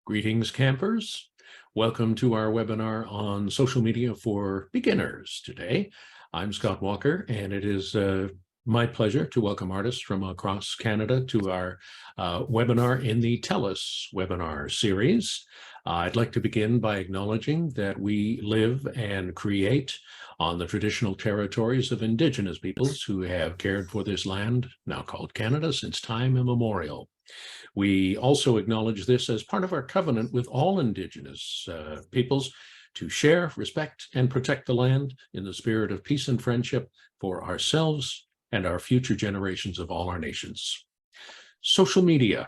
Greetings, campers. Welcome to our webinar on social media for beginners today. I'm Scott Walker, and it is my pleasure to welcome artists from across Canada to our webinar in the TELUS webinar series. I'd like to begin by acknowledging that we live and create on the traditional territories of Indigenous peoples who have cared for this land, now called Canada, since time immemorial. We also acknowledge this as part of our covenant with all Indigenous peoples to share, respect, and protect the land in the spirit of peace and friendship for ourselves and our future generations of all our nations. Social media,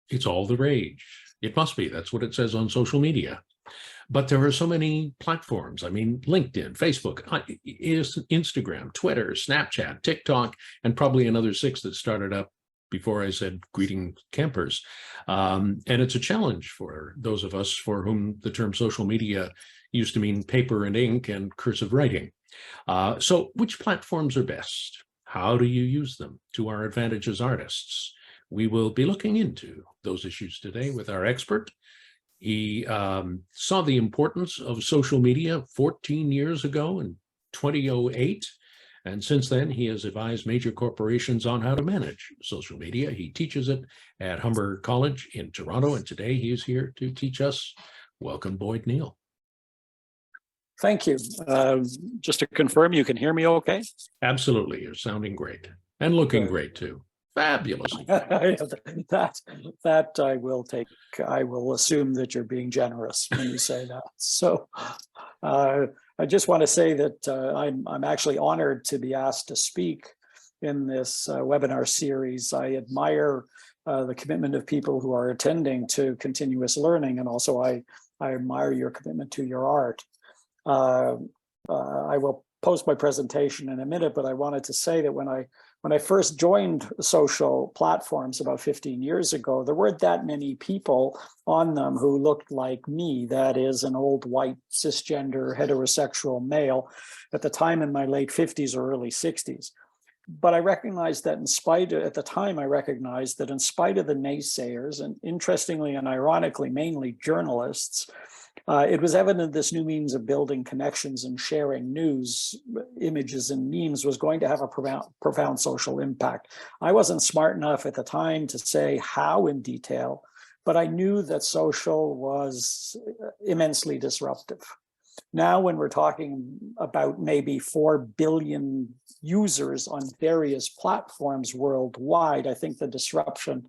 it's all the rage. It must be, that's what it says on social media. But there are so many platforms. I mean, LinkedIn, Facebook, Instagram, Twitter, Snapchat, TikTok, and probably another 6 that started up before I said greeting campers. And it's a challenge for those of us for whom the term social media used to mean paper and ink and cursive writing. So which platforms are best? How do you use them to our advantage as artists? We will be looking into those issues today with our expert. He saw the importance of social media 14 years ago in 2008. And since then, he has advised major corporations on how to manage social media. He teaches it at Humber College in Toronto, and today he is here to teach us. Welcome, Boyd Neal. Thank you. Just to confirm, you can hear me okay? Absolutely. You're sounding great and looking great, too. Fabulous. That I will take. I will assume that you're being generous when you say that. So I just want to say that I'm actually honored to be asked to speak in this webinar series. I admire the commitment of people who are attending to continuous learning, and also I admire your commitment to your art. I will post my presentation in a minute, but I wanted to say that when I first joined social platforms about 15 years ago, there weren't that many people on them who looked like me, that is, an old white cisgender heterosexual male at the time in my late 50s or early 60s. But I recognized that at the time, I recognized that in spite of the naysayers, and interestingly and ironically, mainly journalists, it was evident this new means of building connections and sharing news, images, and memes was going to have a profound social impact. I wasn't smart enough at the time to say how in detail, but I knew that social was immensely disruptive. Now, when we're talking about maybe 4 billion users on various platforms worldwide, I think the disruption,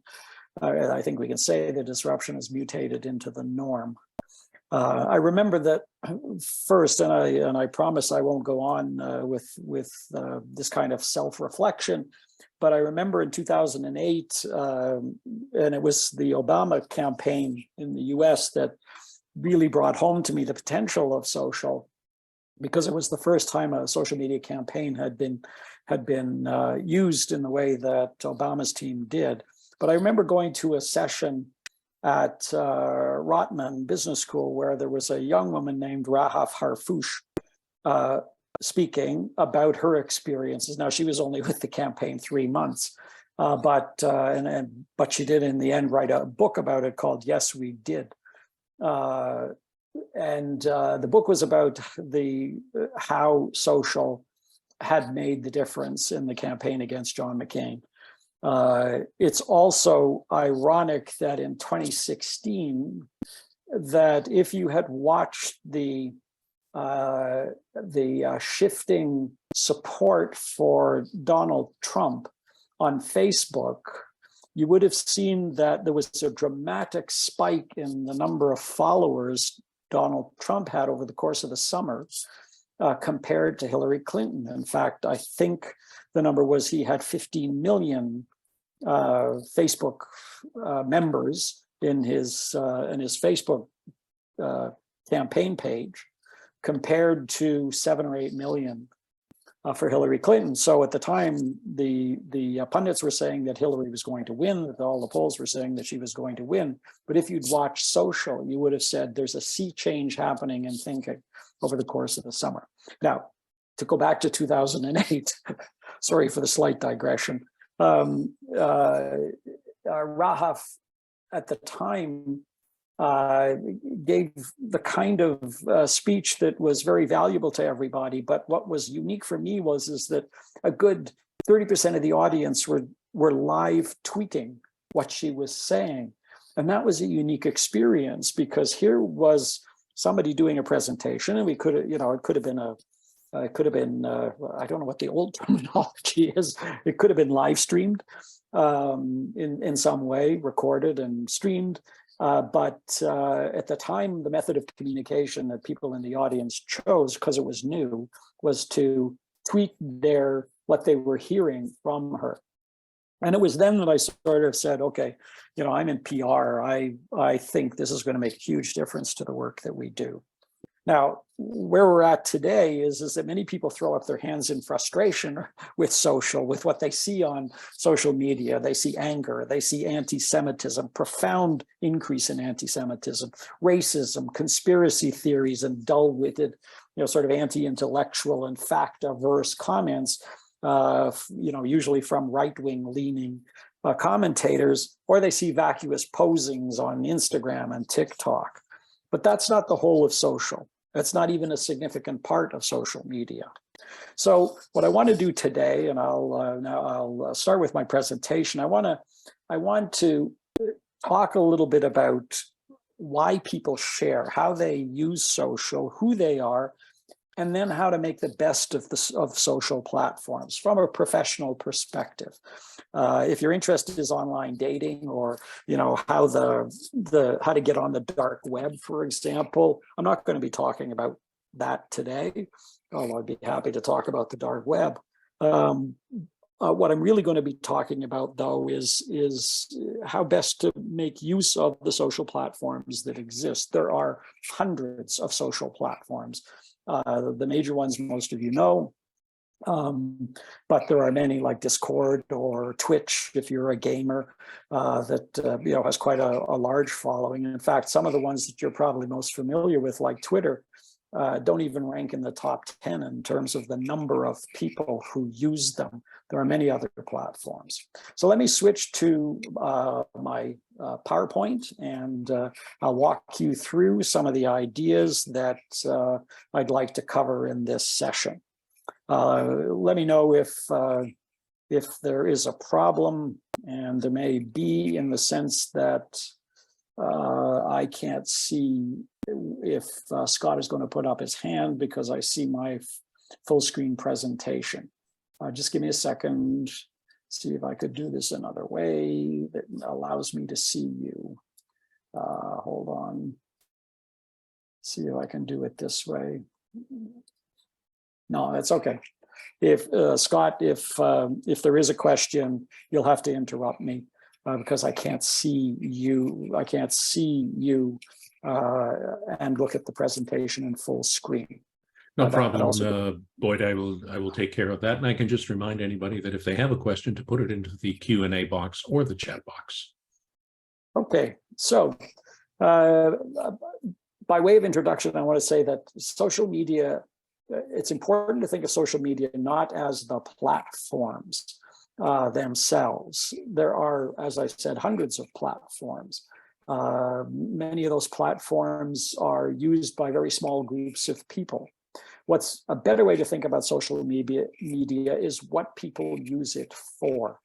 I think we can say the disruption has mutated into the norm. I remember that first, and I promise I won't go on with this kind of self-reflection, but I remember in 2008, and it was the Obama campaign in the US that really brought home to me the potential of social, because it was the first time a social media campaign had been used in the way that Obama's team did. But I remember going to a session at Rotman Business School, where there was a young woman named Rahaf Harfouch speaking about her experiences. Now, she was only with the campaign 3 months, but she did in the end write a book about it called Yes, We Did. The book was about how social had made the difference in the campaign against John McCain. It's also ironic that in 2016, that if you had watched the shifting support for Donald Trump on Facebook, you would have seen that there was a dramatic spike in the number of followers Donald Trump had over the course of the summer compared to Hillary Clinton. In fact, I think the number was he had 15 million Facebook members in his Facebook campaign page, compared to 7 or 8 million for Hillary Clinton. So at the time, the pundits were saying that Hillary was going to win, that all the polls were saying that she was going to win. But if you'd watched social, you would have said there's a sea change happening in thinking over the course of the summer. Now, to go back to 2008, sorry for the slight digression, Rahaf at the time uh, gave the kind of speech that was very valuable to everybody. But what was unique for me is that a good 30% of the audience were live tweeting what she was saying. And that was a unique experience, because here was somebody doing a presentation, and we could have, it could have been I don't know what the old terminology is. It could have been live streamed in some way, recorded and streamed. But at the time, the method of communication that people in the audience chose, because it was new, was to tweet what they were hearing from her. And it was then that I sort of said, okay, I'm in PR. I think this is going to make a huge difference to the work that we do. Now, where we're at today is that many people throw up their hands in frustration with what they see on social media. They see anger, they see anti-Semitism, profound increase in anti-Semitism, racism, conspiracy theories, and dull-witted, sort of anti-intellectual and fact-averse comments, usually from right-wing leaning commentators, or they see vacuous posings on Instagram and TikTok. But that's not the whole of social. That's not even a significant part of social media. So what I want to do today, and I'll start with my presentation. I want to talk a little bit about why people share, how they use social, who they are, and then how to make the best of social platforms from a professional perspective. If your interest is online dating, or how to get on the dark web, for example, I'm not going to be talking about that today, although I'd be happy to talk about the dark web. What I'm really going to be talking about, though, is how best to make use of the social platforms that exist. There are hundreds of social platforms. The major ones most of you know, but there are many like Discord or Twitch, if you're a gamer, that has quite a large following. In fact, some of the ones that you're probably most familiar with, like Twitter, don't even rank in the top 10 in terms of the number of people who use them. There are many other platforms. So let me switch to my PowerPoint, and I'll walk you through some of the ideas that I'd like to cover in this session. Let me know if there is a problem, and there may be, in the sense that I can't see if Scott is going to put up his hand, because I see my full screen presentation. Just give me a second, see if I could do this another way that allows me to see you. Hold on, see if I can do it this way. No, that's okay. If Scott, if there is a question, you'll have to interrupt me, because I can't see you. I can't see you and look at the presentation in full screen. No problem, Boyd. I will take care of that, and I can just remind anybody that if they have a question, to put it into the Q&A box or the chat box. Okay, so by way of introduction, I want to say that social media, it's important to think of social media not as the platforms themselves. There are, as I said, hundreds of platforms. Many of those platforms are used by very small groups of people. What's a better way to think about social media is what people use it for.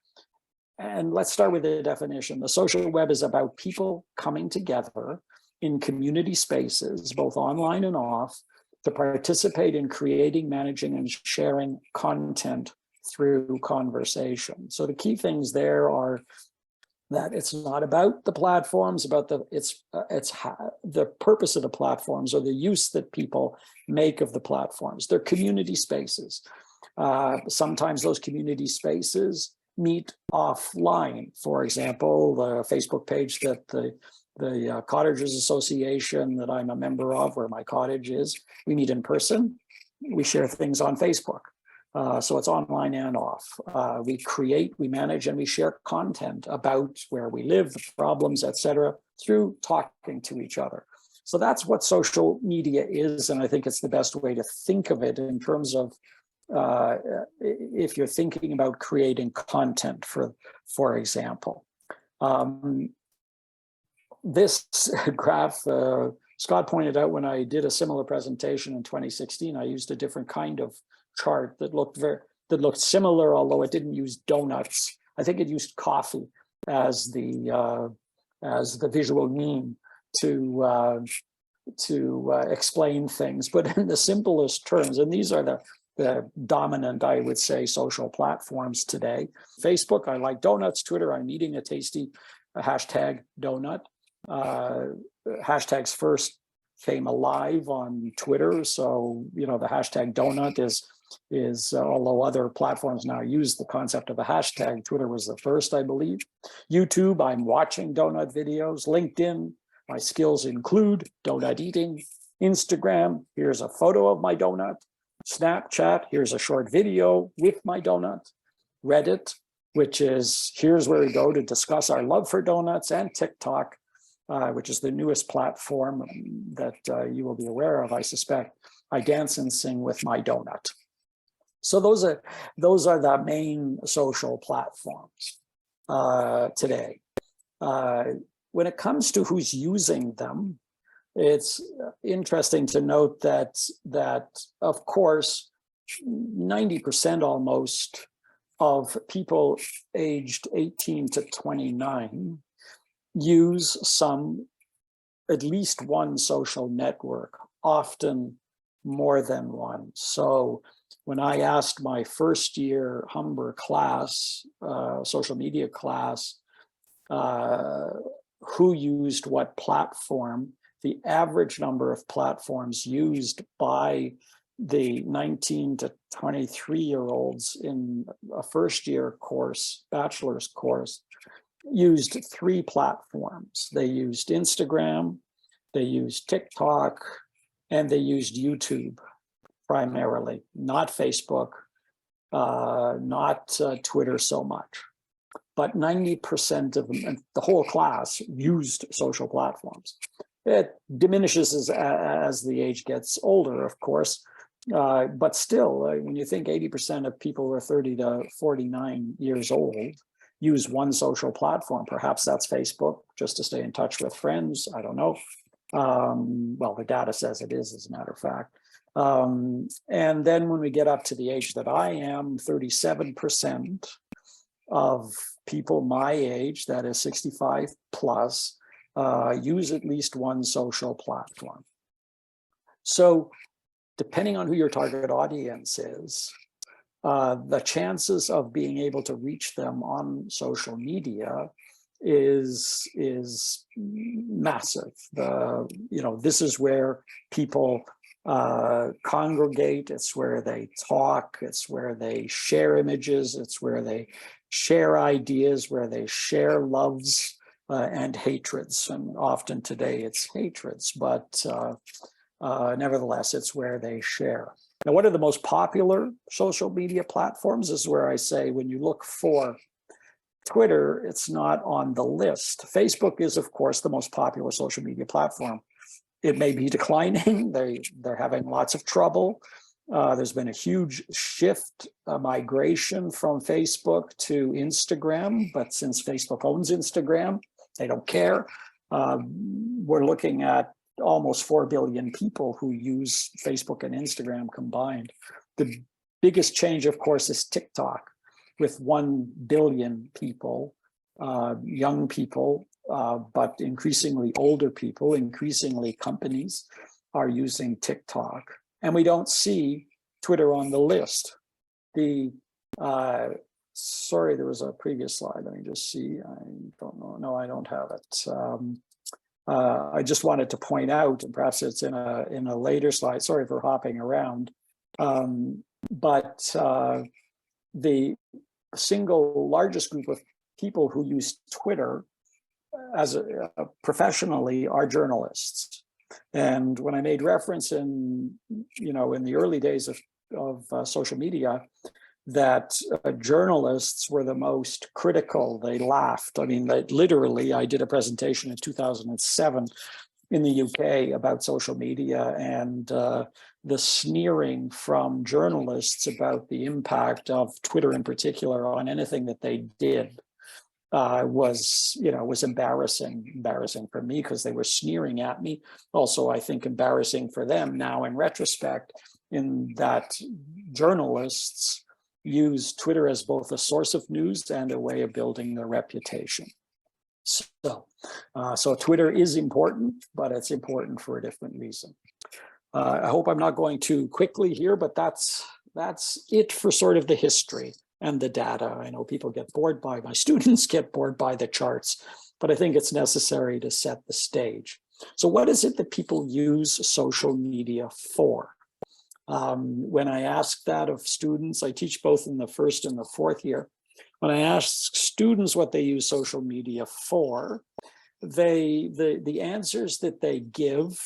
And let's start with the definition. The social web is about people coming together in community spaces, both online and off, to participate in creating, managing, and sharing content through conversation. So the key things there are that it's not about the platforms, about the purpose of the platforms, or the use that people make of the platforms. They're community spaces. Sometimes those community spaces meet offline. For example, the Facebook page that the Cottagers Association that I'm a member of, where my cottage is, we meet in person. We share things on Facebook. So it's online and off. We create, we manage, and we share content about where we live, the problems, etc., through talking to each other. So that's what social media is, and I think it's the best way to think of it in terms of if you're thinking about creating content, for example. this graph, Scott pointed out when I did a similar presentation in 2016, I used a different kind of chart that looked similar, although it didn't use donuts. I think it used coffee as the visual mean to explain things, but in the simplest terms. And these are the dominant, I would say, social platforms today. Facebook, I like donuts. Twitter, I'm eating a tasty hashtag donut. Hashtags first came alive on Twitter. So, the hashtag donut is although other platforms now use the concept of a hashtag, Twitter was the first, I believe. YouTube, I'm watching donut videos. LinkedIn, my skills include donut eating. Instagram, here's a photo of my donut. Snapchat, here's a short video with my donut. Reddit, which is here's where we go to discuss our love for donuts. And TikTok, which is the newest platform that you will be aware of, I suspect. I dance and sing with my donut. So those are the main social platforms today. When it comes to who's using them, it's interesting to note that of course 90% almost of people aged 18 to 29 use at least one social network, often more than one. So when I asked my first year Humber class, social media class, who used what platform, the average number of platforms used by the 19 to 23-year-olds in a first year course, bachelor's course, used 3 platforms. They used Instagram, they used TikTok, and they used YouTube primarily, not Facebook, not Twitter so much. But 90% of them, the whole class, used social platforms. It diminishes as the age gets older, of course, but still, when you think 80% of people who are 30 to 49 years old use one social platform, perhaps that's Facebook, just to stay in touch with friends, I don't know. Well, the data says it is, as a matter of fact. And then when we get up to the age that I am, 37% of people my age, that is 65 plus, use at least one social platform. So depending on who your target audience is, the chances of being able to reach them on social media is massive. This is where people congregate. It's where they talk. It's where they share images. It's where they share ideas, where they share loves and hatreds. And often today it's hatreds, but nevertheless, it's where they share. Now, what are the most popular social media platforms? This is where I say, when you look for Twitter, it's not on the list. Facebook is, of course, the most popular social media platform. It may be declining. They're having lots of trouble. There's been a huge shift, migration from Facebook to Instagram. But since Facebook owns Instagram, they don't care. We're looking at almost 4 billion people who use Facebook and Instagram combined. The biggest change, of course, is TikTok, with 1 billion people, young people, but increasingly older people, increasingly companies are using TikTok. And we don't see Twitter on the list. Sorry, there was a previous slide. Let me just see. I don't know. No, I don't have it. I just wanted to point out, and perhaps it's in a later slide. Sorry for hopping around, but the single largest group of people who use Twitter as professionally are journalists. And when I made reference in the early days of social media, that journalists were the most critical. They laughed. I mean, literally, I did a presentation in 2007 in the UK about social media, and the sneering from journalists about the impact of Twitter in particular on anything that they did was embarrassing for me because they were sneering at me. Also, I think embarrassing for them now in retrospect, in that journalists use Twitter as both a source of news and a way of building their reputation. So Twitter is important, but it's important for a different reason. I hope I'm not going too quickly here, but that's it for sort of the history and the data. I know people get bored by, my students get bored by the charts, but I think it's necessary to set the stage. So what is it that people use social media for? When I ask that of students, I teach both in the first and the fourth year. When I ask students what they use social media for, the answers that they give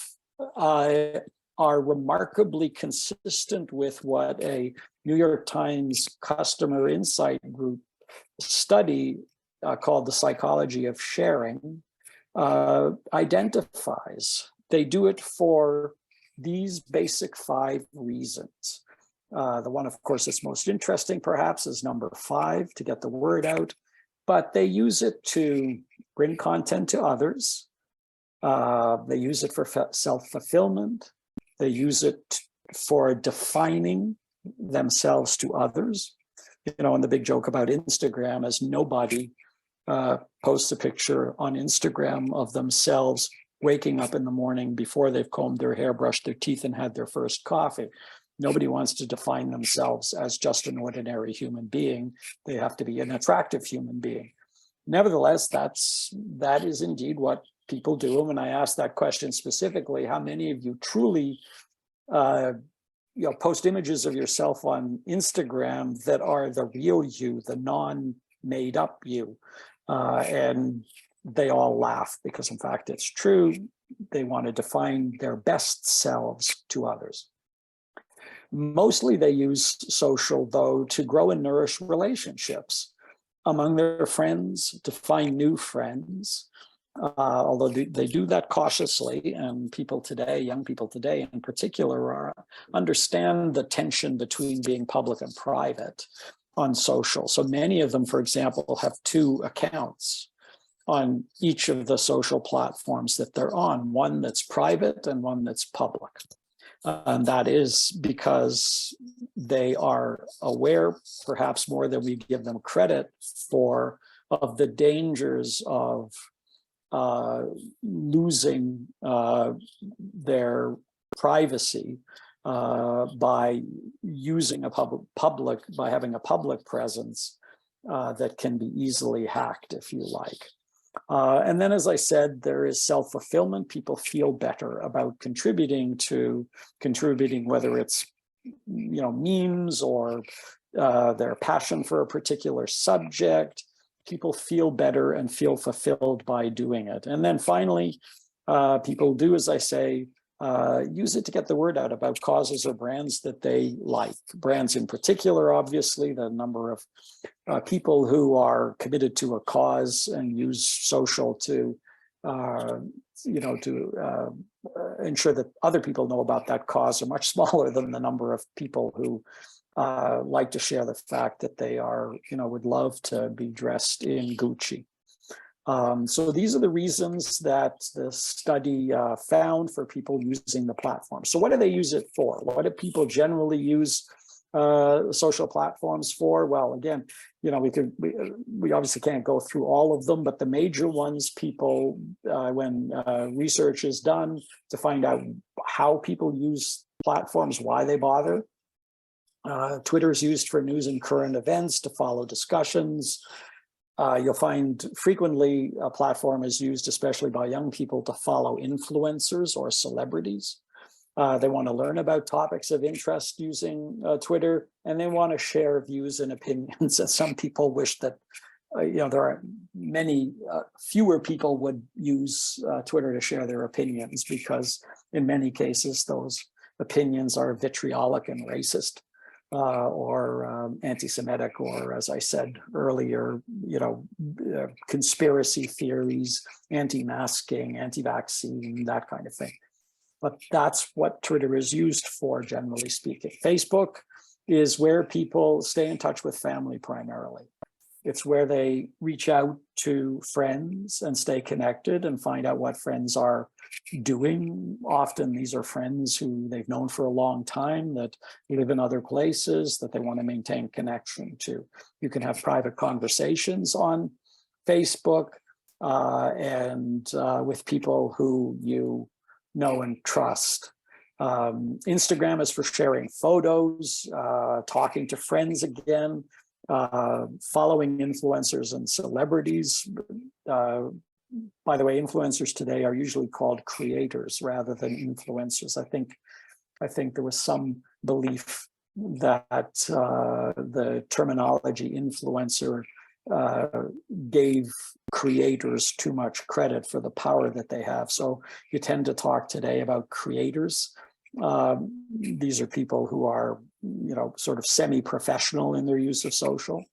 are remarkably consistent with what a New York Times customer insight group study called The Psychology of Sharing identifies. They do it for these basic 5 reasons. The one, of course, that's most interesting, perhaps, is number 5, to get the word out. But they use it to bring content to others. They use it for self-fulfillment. They use it for defining themselves to others. And the big joke about Instagram is nobody posts a picture on Instagram of themselves waking up in the morning before they've combed their hair, brushed their teeth, and had their first coffee. Nobody wants to define themselves as just an ordinary human being. They have to be an attractive human being. Nevertheless, that is indeed what people do. And when I asked that question specifically, how many of you truly post images of yourself on Instagram that are the real you, the non-made up you? And they all laugh, because in fact it's true. They want to define their best selves to others. Mostly they use social, though, to grow and nourish relationships among their friends, to find new friends, although they do that cautiously. And people today, young people today in particular, understand the tension between being public and private on social. So many of them, for example, have 2 accounts on each of the social platforms that they're on, one that's private and one that's public. And that is because they are aware, perhaps more than we give them credit for, of the dangers of losing their privacy by using by having a public presence that can be easily hacked, if you like. And then, as I said, there is self-fulfillment. People feel better about contributing, whether it's memes or their passion for a particular subject. People feel better and feel fulfilled by doing it. And then finally, people do, as I say, use it to get the word out about causes or brands that they like. Brands in particular, obviously, the number of people who are committed to a cause and use social to, ensure that other people know about that cause are much smaller than the number of people who like to share the fact that they are, would love to be dressed in Gucci. So these are the reasons that the study found for people using the platform. So what do they use it for? What do people generally use social platforms for? Well, again, we obviously can't go through all of them, but the major ones people, when research is done to find out how people use platforms, why they bother. Twitter is used for news and current events, to follow discussions. You'll find frequently a platform is used, especially by young people, to follow influencers or celebrities. They want to learn about topics of interest using Twitter, and they want to share views and opinions. And some people wish that, there are fewer people would use Twitter to share their opinions, because in many cases, those opinions are vitriolic and racist. Or anti-Semitic, or, as I said earlier, conspiracy theories, anti-masking, anti-vaccine, that kind of thing. But that's what Twitter is used for, generally speaking. Facebook is where people stay in touch with family primarily. It's where they reach out to friends and stay connected and find out what friends are doing. Often these are friends who they've known for a long time that live in other places that they want to maintain connection to. You can have private conversations on Facebook and with people who you know and trust. Instagram is for sharing photos, talking to friends again, following influencers and celebrities. By the way, influencers today are usually called creators rather than influencers. I think there was some belief that the terminology influencer gave creators too much credit for the power that they have. So you tend to talk today about creators. These are people who are, sort of semi-professional in their use of social.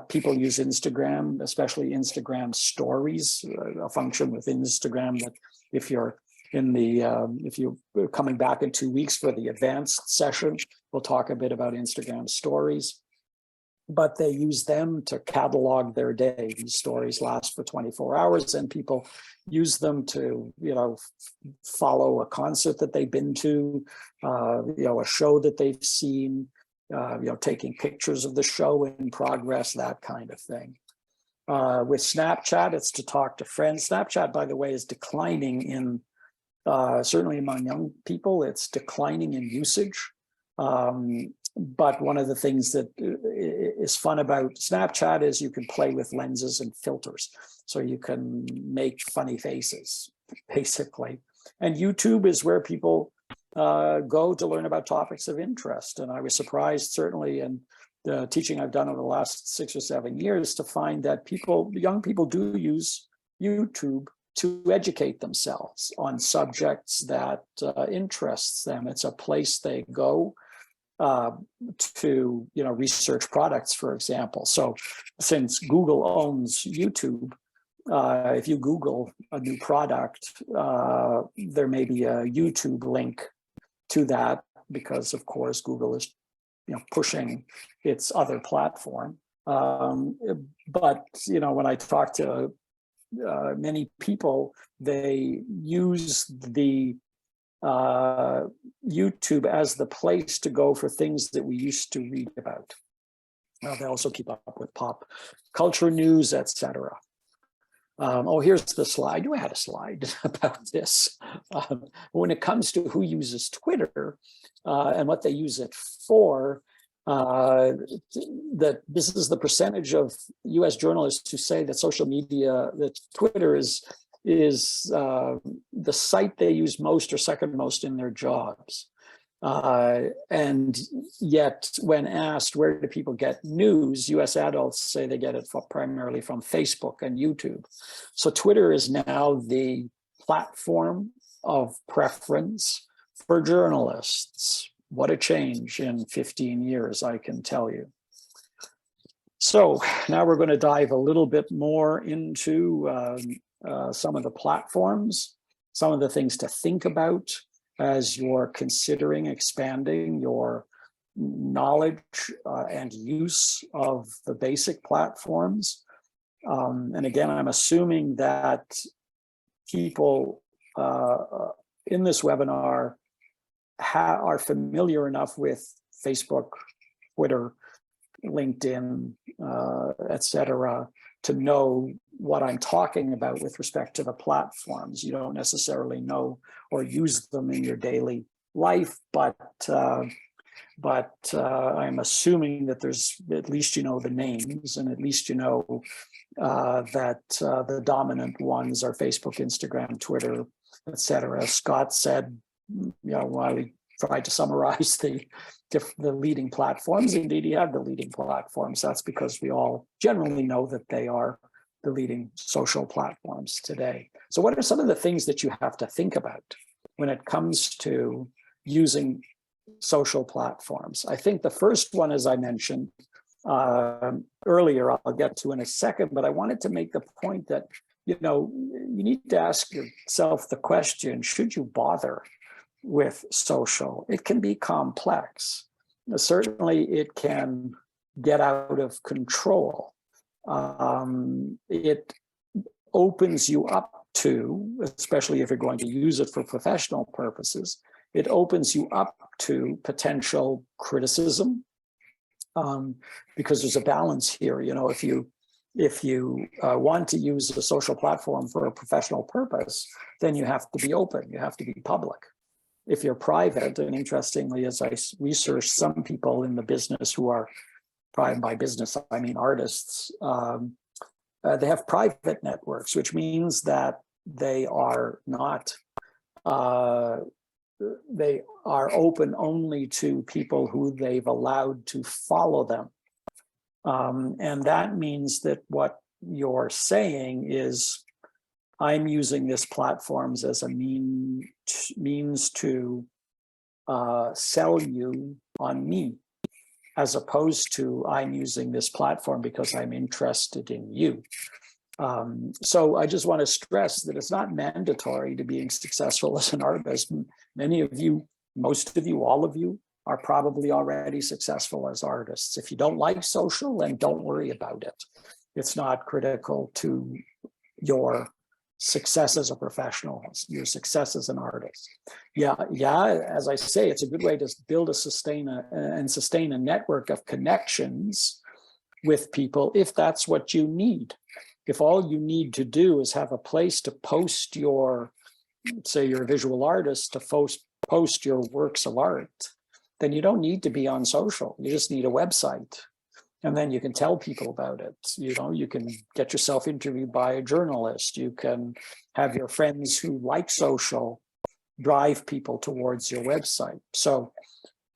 People use Instagram, especially Instagram stories, a function within Instagram that if you're if you're coming back in 2 weeks for the advanced session, we'll talk a bit about Instagram stories. But they use them to catalog their day. These stories last for 24 hours, and people use them to, follow a concert that they've been to, a show that they've seen, taking pictures of the show in progress, that kind of thing. With Snapchat, it's to talk to friends. Snapchat, by the way, is declining in, certainly among young people, it's declining in usage. But one of the things that is fun about Snapchat is you can play with lenses and filters. So you can make funny faces, basically. And YouTube is where people go to learn about topics of interest. And I was surprised, certainly in the teaching I've done over the last 6 or 7 years, to find that young people do use YouTube to educate themselves on subjects that interests them. It's a place they go to research products, for example. So since Google owns YouTube, if you Google a new product, there may be a YouTube link to that because, of course, Google is pushing its other platform. But when I talk to many people, they use the YouTube as the place to go for things that we used to read about. They also keep up with pop culture news, etc. Here's the slide. I knew I had a slide about this. When it comes to who uses Twitter and what they use it for, that this is the percentage of US journalists who say that social media, that Twitter is the site they use most or second most in their jobs. And yet when asked where do people get news, US adults say they get it primarily from Facebook and YouTube. So Twitter is now the platform of preference for journalists. What a change in 15 years, I can tell you. So now we're going to dive a little bit more into some of the platforms, some of the things to think about as you're considering expanding your knowledge and use of the basic platforms. And again, I'm assuming that people in this webinar are familiar enough with Facebook, Twitter, LinkedIn, etc., to know what I'm talking about with respect to the platforms. You don't necessarily know or use them in your daily life, but I'm assuming that there's at least the names, and at least that the dominant ones are Facebook, Instagram, Twitter, etc. Scott said, while he tried to summarize the leading platforms, indeed he had the leading platforms. That's because we all generally know that they are the leading social platforms today. So what are some of the things that you have to think about when it comes to using social platforms? I think the first one, as I mentioned earlier, I'll get to in a second, but I wanted to make the point that, you need to ask yourself the question, should you bother with social? It can be complex. Certainly it can get out of control. It opens you up to, especially if you're going to use it for professional purposes, it opens you up to potential criticism, because there's a balance here. You know, if you want to use a social platform for a professional purpose, then you have to be open, you have to be public. If you're private, and interestingly, as I researched some people in the business who are, by business I mean artists, they have private networks, which means that they are not, they are open only to people who they've allowed to follow them. And that means that what you're saying is, I'm using this platforms as a means to sell you on me, as opposed to I'm using this platform because I'm interested in you. So I just want to stress that it's not mandatory to being successful as an artist. Many of you, most of you, all of you are probably already successful as artists. If you don't like social, then don't worry about it. It's not critical to your success as a professional, your success as an artist. Yeah, as I say, it's a good way to build sustain a network of connections with people if that's what you need. If all you need to do is have a place to post your, say you're a visual artist, to post your works of art, then you don't need to be on social. You just need a website. And then you can tell people about it. You know, you can get yourself interviewed by a journalist. You can have your friends who like social drive people towards your website. So,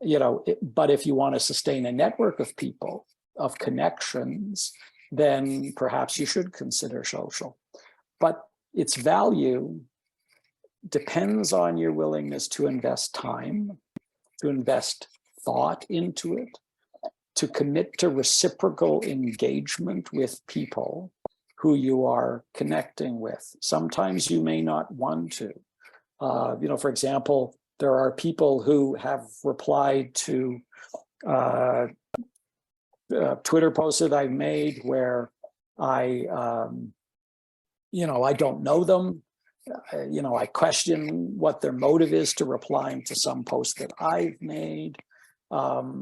you know, but if you want to sustain a network of people, of connections, then perhaps you should consider social. But its value depends on your willingness to invest time, to invest thought into it, to commit to reciprocal engagement with people who you are connecting with. Sometimes you may not want to. You know, for example, there are people who have replied to Twitter posts that I've made where I, you know, I don't know them. You know, I question what their motive is to replying to some post that I've made.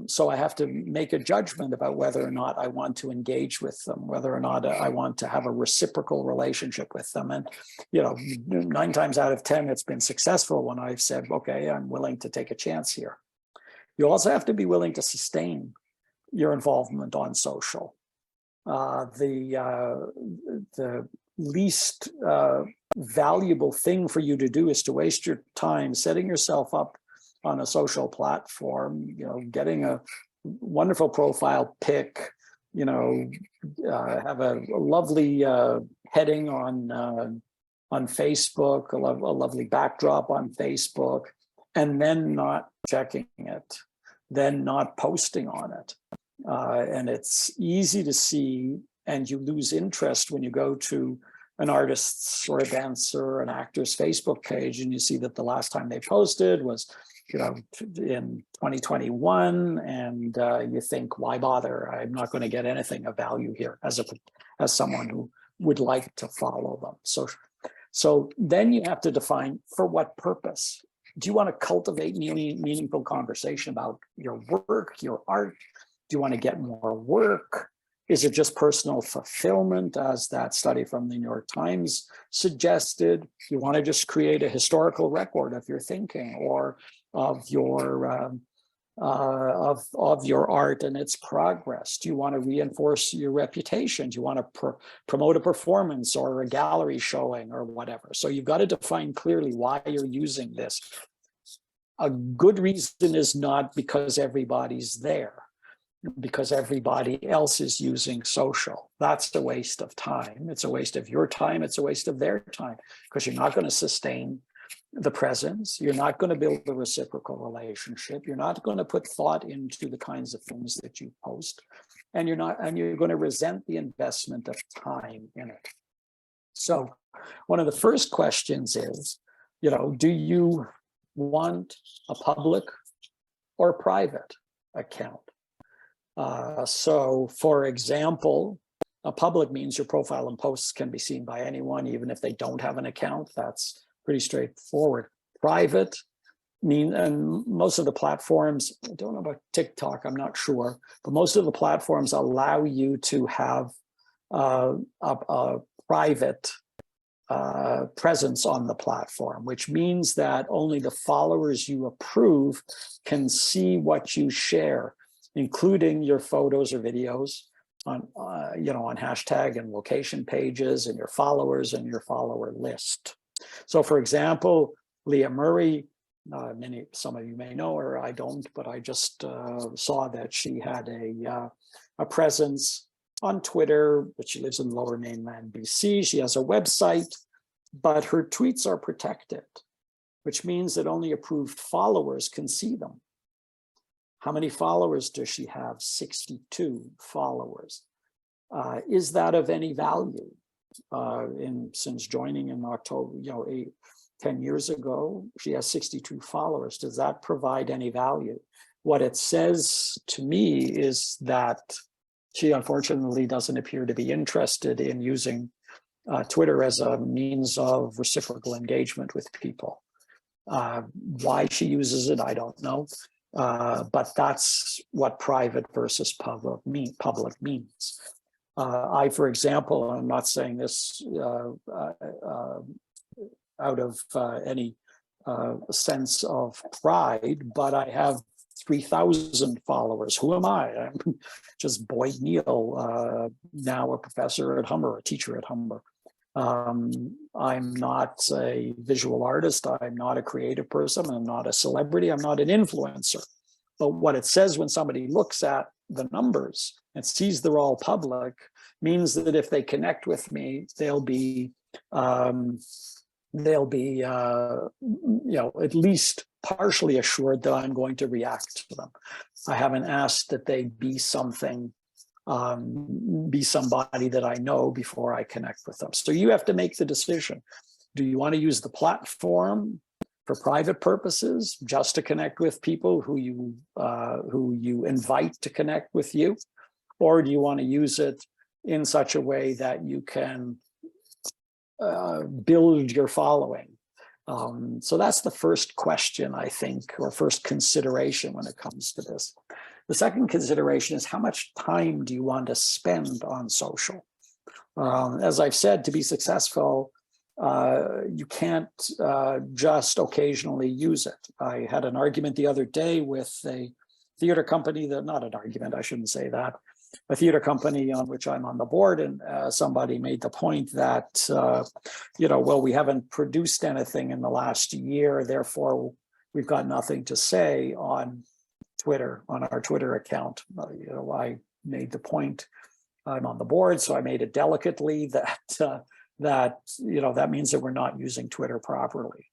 So I have to make a judgment about whether or not I want to engage with them, whether or not I want to have a reciprocal relationship with them. And, you know, 9 times out of 10, it's been successful when I've said, okay, I'm willing to take a chance here. You also have to be willing to sustain your involvement on social. The least valuable thing for you to do is to waste your time setting yourself up on a social platform, you know, getting a wonderful profile pic, you know, have a lovely heading on Facebook, a lovely backdrop on Facebook, and then not checking it, then not posting on it. And it's easy to see, and you lose interest when you go to an artist's or a dancer or an actor's Facebook page and you see that the last time they posted was, you know, in 2021, and you think, why bother? I'm not going to get anything of value here as someone who would like to follow them. So then you have to define for what purpose. Do you want to cultivate meaningful conversation about your work, your art? Do you want to get more work? Is it just personal fulfillment, as that study from the New York Times suggested? You want to just create a historical record of your thinking or of your art and its progress? Do you want to reinforce your reputation? Do you want to promote a performance or a gallery showing or whatever? So you've got to define clearly why you're using this. A good reason is not because everybody's there, because everybody else is using social. That's a waste of time. It's a waste of your time. It's a waste of their time, because you're not going to sustain the presence. You're not going to build a reciprocal relationship. You're not going to put thought into the kinds of things that you post, and you're going to resent the investment of time in it. So one of the first questions is, you know, do you want a public or private account? So for example, A public means your profile and posts can be seen by anyone, even if they don't have an account. That's pretty straightforward. Private and most of the platforms, I don't know about TikTok, I'm not sure, but most of the platforms allow you to have a private presence on the platform, which means that only the followers you approve can see what you share, including your photos or videos on, on hashtag and location pages and your followers and your follower list. So for example, Leah Murray, some of you may know her, I don't, but I just saw that she had a presence on Twitter, but she lives in Lower Mainland, BC. She has a website, but her tweets are protected, which means that only approved followers can see them. How many followers does she have? 62 followers. Is that of any value? Since joining in October, 10 years ago, she has 62 followers. Does that provide any value? What it says to me is that she unfortunately doesn't appear to be interested in using Twitter as a means of reciprocal engagement with people. Why she uses it, I don't know. But that's what private versus public means. I, for example, I'm not saying this out of any sense of pride, but I have 3,000 followers. Who am I? I'm just Boyd Neal, now a professor at Humber, a teacher at Humber. I'm not a visual artist. I'm not a creative person. I'm not a celebrity. I'm not an influencer. But what it says when somebody looks at the numbers and sees they're all public means that if they connect with me, they'll be at least partially assured that I'm going to react to them. I haven't asked that they be something, be somebody that I know before I connect with them. So you have to make the decision. Do you want to use the platform for private purposes, just to connect with people who you invite to connect with you? Or do you want to use it in such a way that you can build your following? So that's the first question, I think, or first consideration when it comes to this. The second consideration is how much time do you want to spend on social? As I've said, to be successful, you can't just occasionally use it. I had an argument the other day with a theater company not an argument, I shouldn't say that, a theater company on which I'm on the board, and somebody made the point that, well, we haven't produced anything in the last year, therefore we've got nothing to say on Twitter, on our Twitter account. I made the point, I'm on the board, so I made it delicately that that means that we're not using Twitter properly.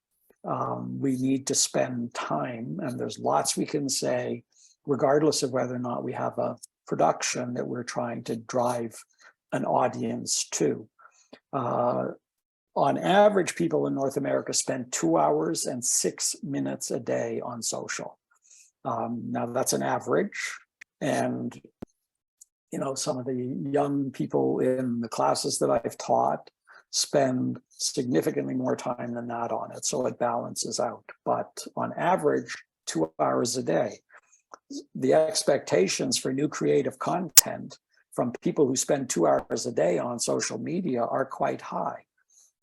We need to spend time, and there's lots we can say, regardless of whether or not we have a production that we're trying to drive an audience to. On average, people in North America spend 2 hours and 6 minutes a day on social. Now that's an average, and some of the young people in the classes that I've taught spend significantly more time than that on it, so it balances out. But on average, 2 hours a day. The expectations for new creative content from people who spend 2 hours a day on social media are quite high.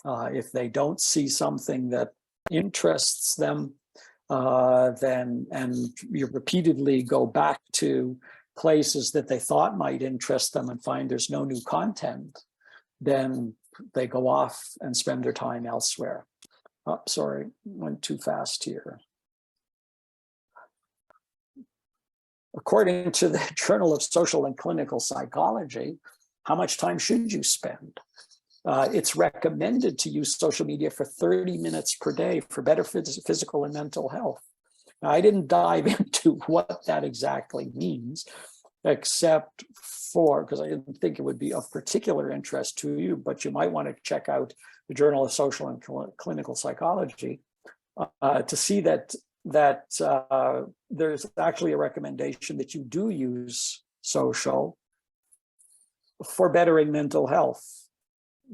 If they don't see something that interests them, and you repeatedly go back to places that they thought might interest them and find there's no new content, then they go off and spend their time elsewhere. Oh, sorry, went too fast here. According to the Journal of Social and Clinical Psychology, how much time should you spend? It's recommended to use social media for 30 minutes per day for better physical and mental health. Now, I didn't dive into what that exactly means, except because I didn't think it would be of particular interest to you, but you might want to check out the Journal of Social and Clinical Psychology to see that there's actually a recommendation that you do use social for bettering mental health.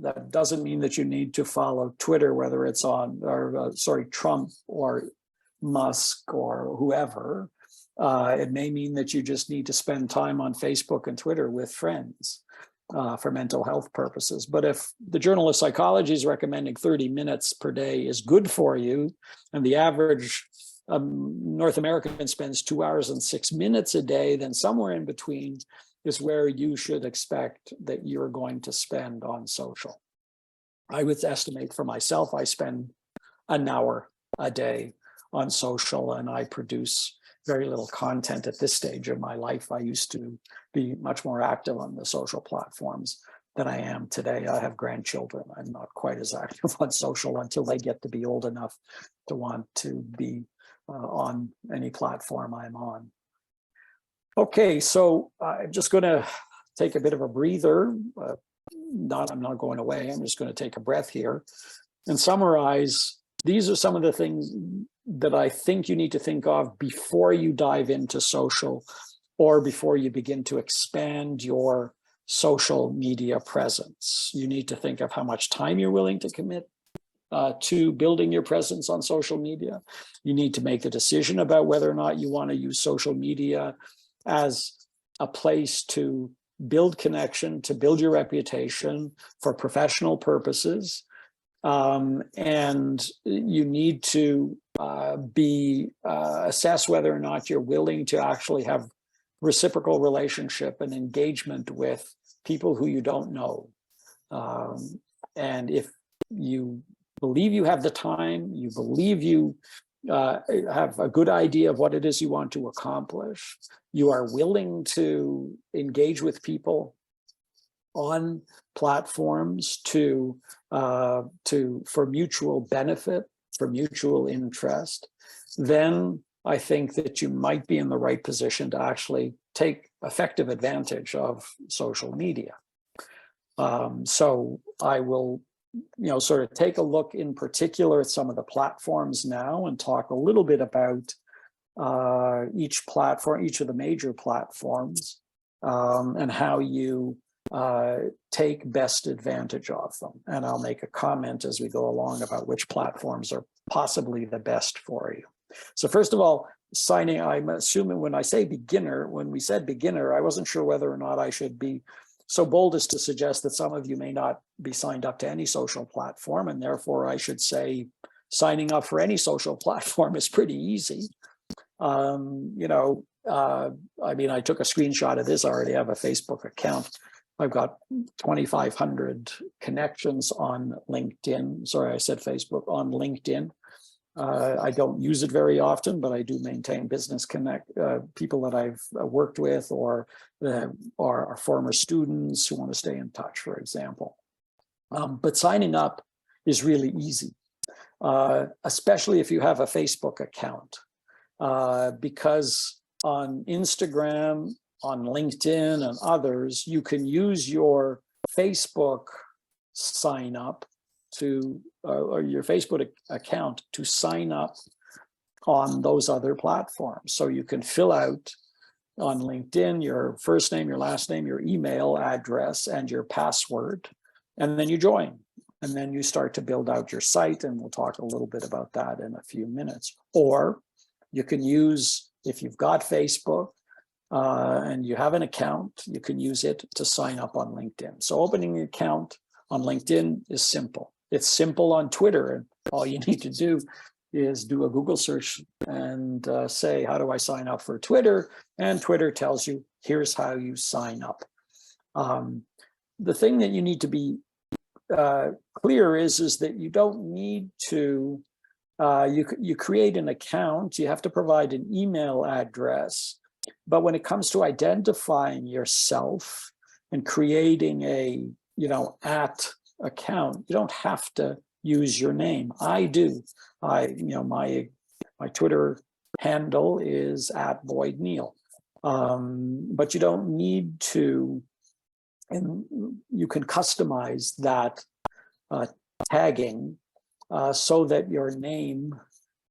That doesn't mean that you need to follow Twitter, whether it's on, or Trump or Musk or whoever. It may mean that you just need to spend time on Facebook and Twitter with friends for mental health purposes. But if the Journal of Psychology is recommending 30 minutes per day is good for you, and the average North American spends 2 hours and 6 minutes a day, then somewhere in between is where you should expect that you're going to spend on social. I would estimate for myself, I spend an hour a day on social, and I produce very little content at this stage of my life. I used to be much more active on the social platforms than I am today. I have grandchildren. I'm not quite as active on social until they get to be old enough to want to be on any platform I'm on. Okay, so I'm just going to take a bit of a breather. I'm not going away. I'm just going to take a breath here and summarize. These are some of the things that I think you need to think of before you dive into social, or before you begin to expand your social media presence. You need to think of how much time you're willing to commit to building your presence on social media. You need to make the decision about whether or not you want to use social media as a place to build connection, to build your reputation for professional purposes. And you need to assess whether or not you're willing to actually have reciprocal relationship and engagement with people who you don't know. And if you believe you have the time, you believe you have a good idea of what it is you want to accomplish, you are willing to engage with people on platforms for mutual benefit, for mutual interest, then I think that you might be in the right position to actually take effective advantage of social media. So I will, sort of take a look in particular at some of the platforms now and talk a little bit about each platform, each of the major platforms, and how you take best advantage of them. And I'll make a comment as we go along about which platforms are possibly the best for you. So first of all, I'm assuming when we said beginner, I wasn't sure whether or not I should be so bold as to suggest that some of you may not be signed up to any social platform, and therefore I should say signing up for any social platform is pretty easy. I took a screenshot of this. I already have a Facebook account. I've got 2,500 connections on LinkedIn. Sorry, I said Facebook, on LinkedIn. I don't use it very often, but I do maintain business people that I've worked with, or are former students who want to stay in touch, for example. But signing up is really easy, especially if you have a Facebook account, because on Instagram, on LinkedIn and others, you can use your Facebook sign up or your Facebook account to sign up on those other platforms. So you can fill out on LinkedIn your first name, your last name, your email address, and your password, and then you join. And then you start to build out your site, and we'll talk a little bit about that in a few minutes. Or you can use, if you've got Facebook, and you have an account, you can use it to sign up on LinkedIn. So opening an account on LinkedIn is simple. It's simple on Twitter, and all you need to do is do a Google search and say, how do I sign up for Twitter? And Twitter tells you, here's how you sign up. The thing that you need to be clear is that you don't need to, you create an account, you have to provide an email address. But when it comes to identifying yourself and creating a, @ account, you don't have to use your name. I do. My Twitter handle is @BoydNeil. But you don't need to, and you can customize that tagging so that your name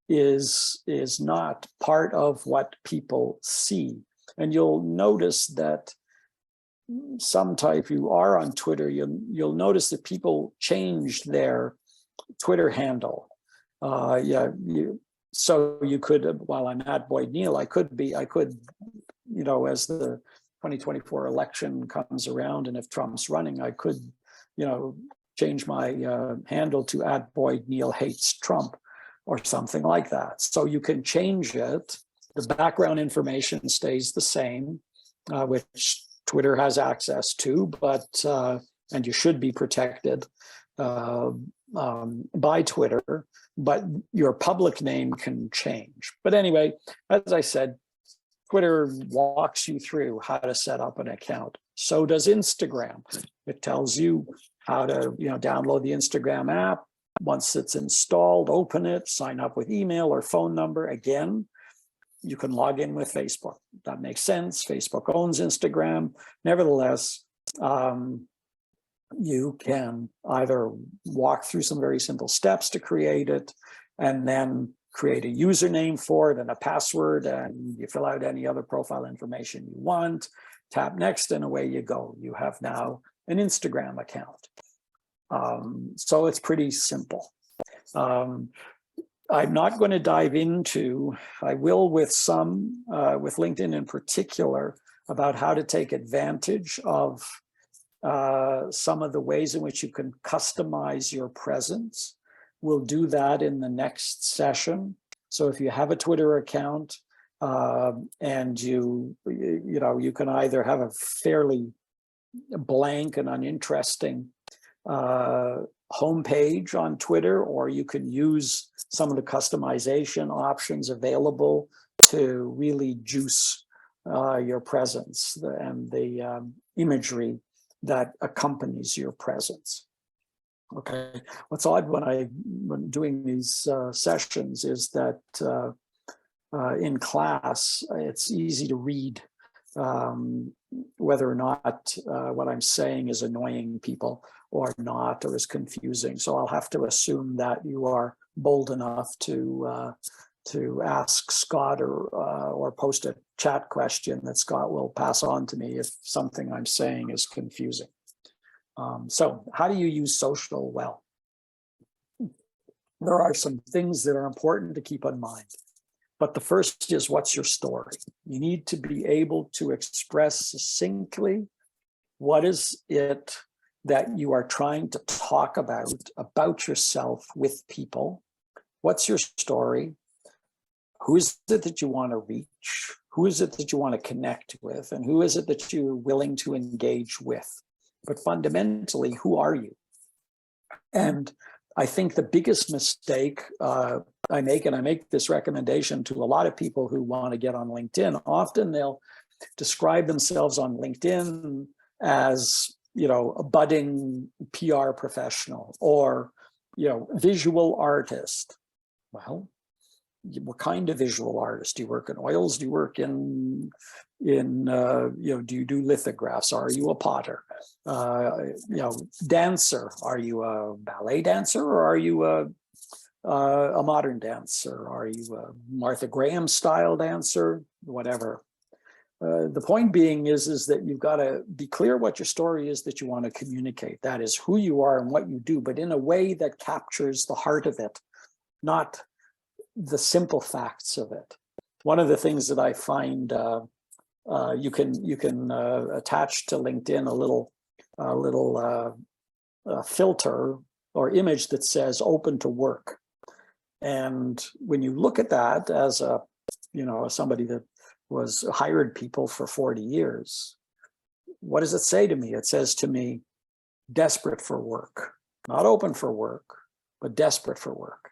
is not part of what people see. And you'll notice that if you are on Twitter, you'll notice that people change their Twitter handle. So you could, while I'm at Boyd Neal, I could, as the 2024 election comes around, and if Trump's running, I could, change my handle to at Boyd Neal hates Trump or something like that. So you can change it. The background information stays the same, which Twitter has access to, but and you should be protected by Twitter, but your public name can change. But anyway, as I said, Twitter walks you through how to set up an account. So does Instagram. It tells you how to, download the Instagram app. Once it's installed, open it, sign up with email or phone number. Again, you can log in with Facebook. That makes sense. Facebook owns Instagram. Nevertheless, you can either walk through some very simple steps to create it, and then create a username for it and a password, and you fill out any other profile information you want, tap next, and away you go. You have now an Instagram account. So it's pretty simple. I'm not going to dive into, I will with some, with LinkedIn in particular, about how to take advantage of some of the ways in which you can customize your presence. We'll do that in the next session. So if you have a Twitter account and you can either have a fairly blank and uninteresting homepage on Twitter, or you can use some of the customization options available to really juice your presence and the imagery that accompanies your presence. Okay, what's odd when doing these sessions is that in class, it's easy to read whether or not what I'm saying is annoying people or not, or is confusing. So I'll have to assume that you are bold enough to ask Scott or post a chat question that Scott will pass on to me if something I'm saying is confusing. So how do you use social well? There are some things that are important to keep in mind. But the first is, what's your story? You need to be able to express succinctly what is it that you are trying to talk about yourself with people. What's your story? Who is it that you want to reach? Who is it that you want to connect with? And who is it that you're willing to engage with? But fundamentally, who are you? And I think the biggest mistake I make this recommendation to a lot of people who want to get on LinkedIn. Often they'll describe themselves on LinkedIn as, a budding PR professional or, visual artist. Well, what kind of visual artist? Do you work in oils? Do you work in do you do lithographs? Are you a potter? Dancer? Are you a ballet dancer, or are you a modern dancer? Are you a Martha Graham style dancer? Whatever. The point being is that you've got to be clear what your story is that you want to communicate. That is who you are and what you do, but in a way that captures the heart of it, not the simple facts of it. One of the things that I find you can attach to LinkedIn a little filter or image that says open to work. And when you look at that as somebody that was hired people for 40 years, what does it say to me? It says to me, desperate for work, not open for work, but desperate for work.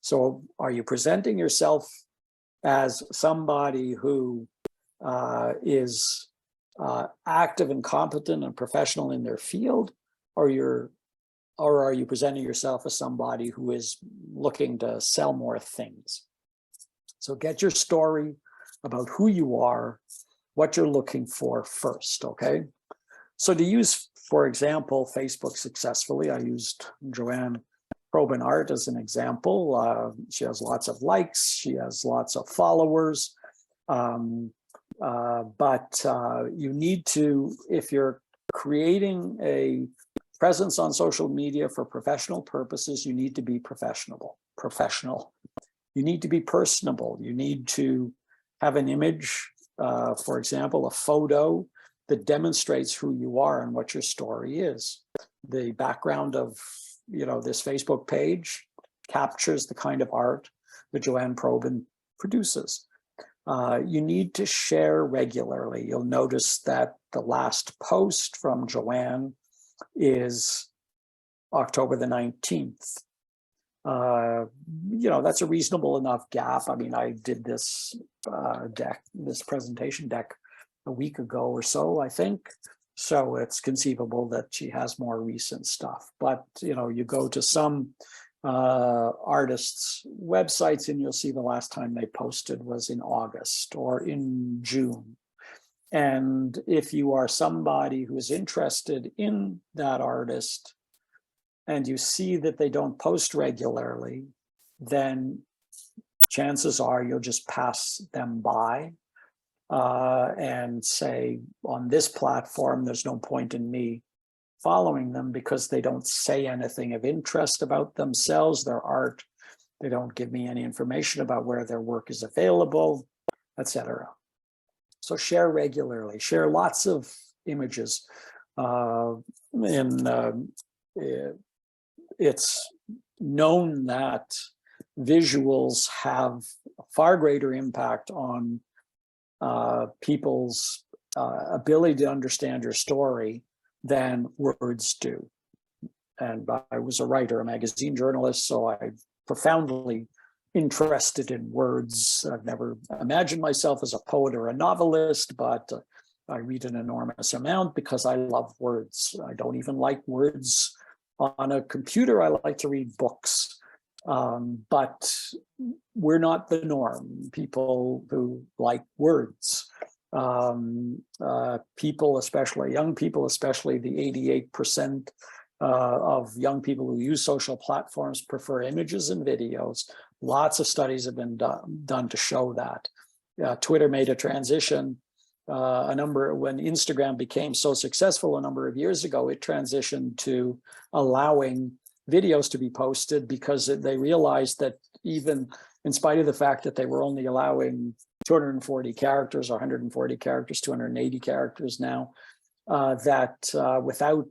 So are you presenting yourself as somebody who is active and competent and professional in their field, or are you presenting yourself as somebody who is looking to sell more things? So get your story about who you are, what you're looking for first, okay? So to use, for example, Facebook successfully, I used Joanne Probin Art as an example. She has lots of likes. She has lots of followers. But you need to, if you're creating a presence on social media for professional purposes, you need to be professional. You need to be personable. You need to have an image, for example, a photo that demonstrates who you are and what your story is. The background of, this Facebook page captures the kind of art that Joanne Probyn produces. You need to share regularly. You'll notice that the last post from Joanne is October the 19th. That's a reasonable enough gap. I mean, I did this this presentation deck a week ago or so, I think. So it's conceivable that she has more recent stuff. But, you go to some artists' websites and you'll see the last time they posted was in August or in June. And if you are somebody who is interested in that artist and you see that they don't post regularly, then chances are you'll just pass them by and say, on this platform, there's no point in me following them because they don't say anything of interest about themselves, their art. They don't give me any information about where their work is available, etc. So share regularly, share lots of images. It's known that visuals have a far greater impact on people's ability to understand your story than words do. And I was a writer, a magazine journalist, so I'm profoundly interested in words. I've never imagined myself as a poet or a novelist, but I read an enormous amount because I love words. I don't even like words on a computer. I like to read books. But we're not the norm, people who like words. People, especially young people, especially the 88% of young people who use social platforms prefer images and videos. Lots of studies have been done to show that. Twitter made a transition when Instagram became so successful a number of years ago, it transitioned to allowing videos to be posted because they realized that even in spite of the fact that they were only allowing 240 characters or 140 characters, 280 characters now, without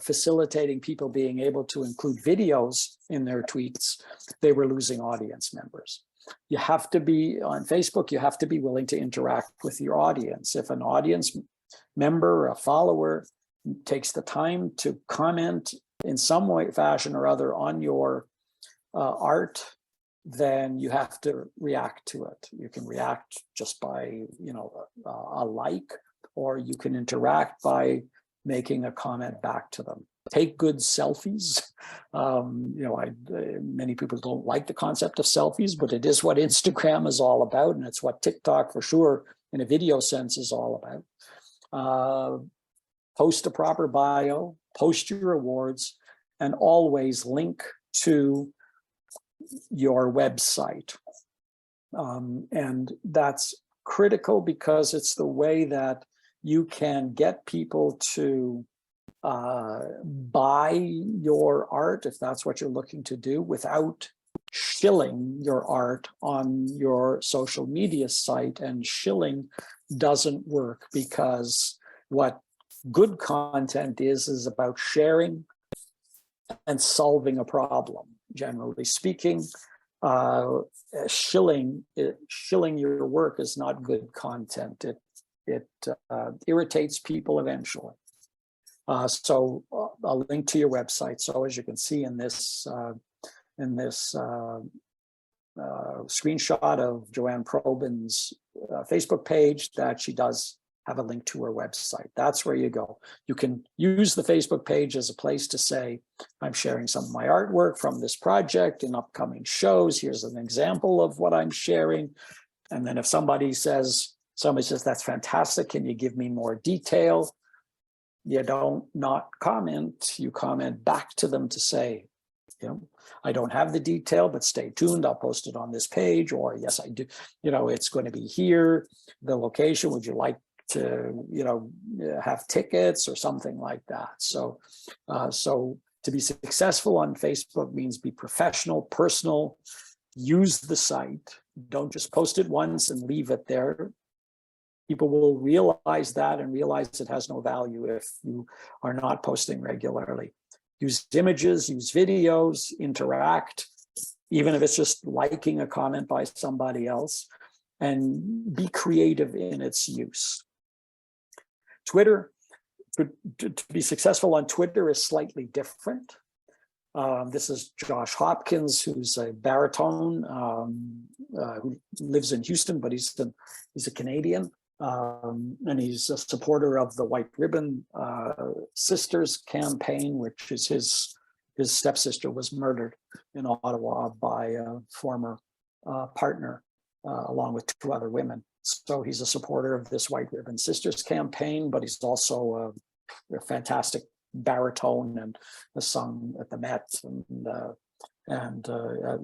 facilitating people being able to include videos in their tweets, they were losing audience members. You have to be on Facebook, you have to be willing to interact with your audience. If an audience member, a follower, takes the time to comment in some way, fashion or other on your art, then you have to react to it. You can react just by, a like, or you can interact by making a comment back to them. Take good selfies. Many people don't like the concept of selfies, but it is what Instagram is all about, and it's what TikTok for sure in a video sense is all about. Post a proper bio, post your awards, and always link to your website. And that's critical because it's the way that you can get people to buy your art, if that's what you're looking to do, without shilling your art on your social media site. And shilling doesn't work because what good content is about sharing and solving a problem. Generally speaking, shilling your work is not good content. It irritates people eventually. So I'll link to your website. So as you can see in this screenshot of Joanne Probyn's Facebook page, that she does have a link to her website. That's where you go. You can use the Facebook page as a place to say, I'm sharing some of my artwork from this project in upcoming shows. Here's an example of what I'm sharing. And then if somebody says, that's fantastic, can you give me more detail? You don't not comment, you comment back to them to say, I don't have the detail, but stay tuned. I'll post it on this page, or yes, I do. It's going to be here, the location. Would you like to, have tickets or something like that? So to be successful on Facebook means be professional, personal, use the site. Don't just post it once and leave it there. People will realize that and realize it has no value if you are not posting regularly. Use images, use videos, interact, even if it's just liking a comment by somebody else, and be creative in its use. Twitter, to be successful on Twitter is slightly different. This is Josh Hopkins, who's a baritone who lives in Houston, but he's a Canadian. And he's a supporter of the White Ribbon Sisters campaign, which is his stepsister was murdered in Ottawa by a former partner, along with 2 other women. So he's a supporter of this White Ribbon Sisters campaign, but he's also a fantastic baritone and has sung at the Met and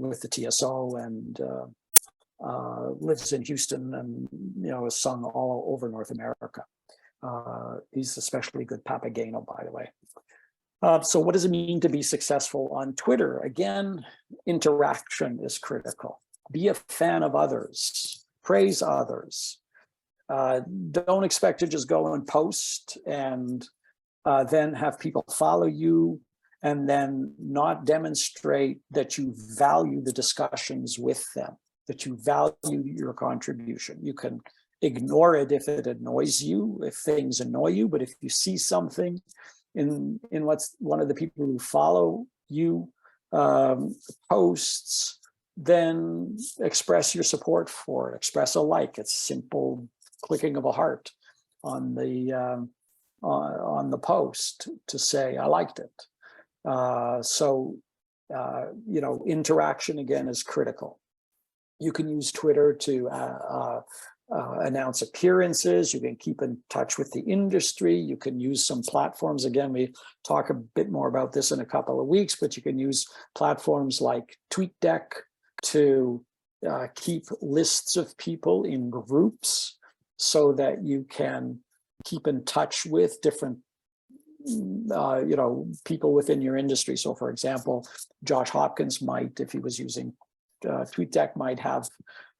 with the TSO and lives in Houston and has sung all over North America. He's especially good Papageno, by the way. So what does it mean to be successful on Twitter? Again, interaction is critical. Be a fan of others, praise others. Don't expect to just go and post and then have people follow you and then not demonstrate that you value the discussions with them, that you value your contribution. You can ignore it if it annoys you, if things annoy you, but if you see something in what's one of the people who follow you posts, then express your support for it, express a like. It's simple clicking of a heart on the post to say, I liked it. Interaction again is critical. You can use Twitter to announce appearances. You can keep in touch with the industry. You can use some platforms. Again, we talk a bit more about this in a couple of weeks, but you can use platforms like TweetDeck to keep lists of people in groups so that you can keep in touch with different people within your industry. So for example, Josh Hopkins might, if he was using TweetDeck, might have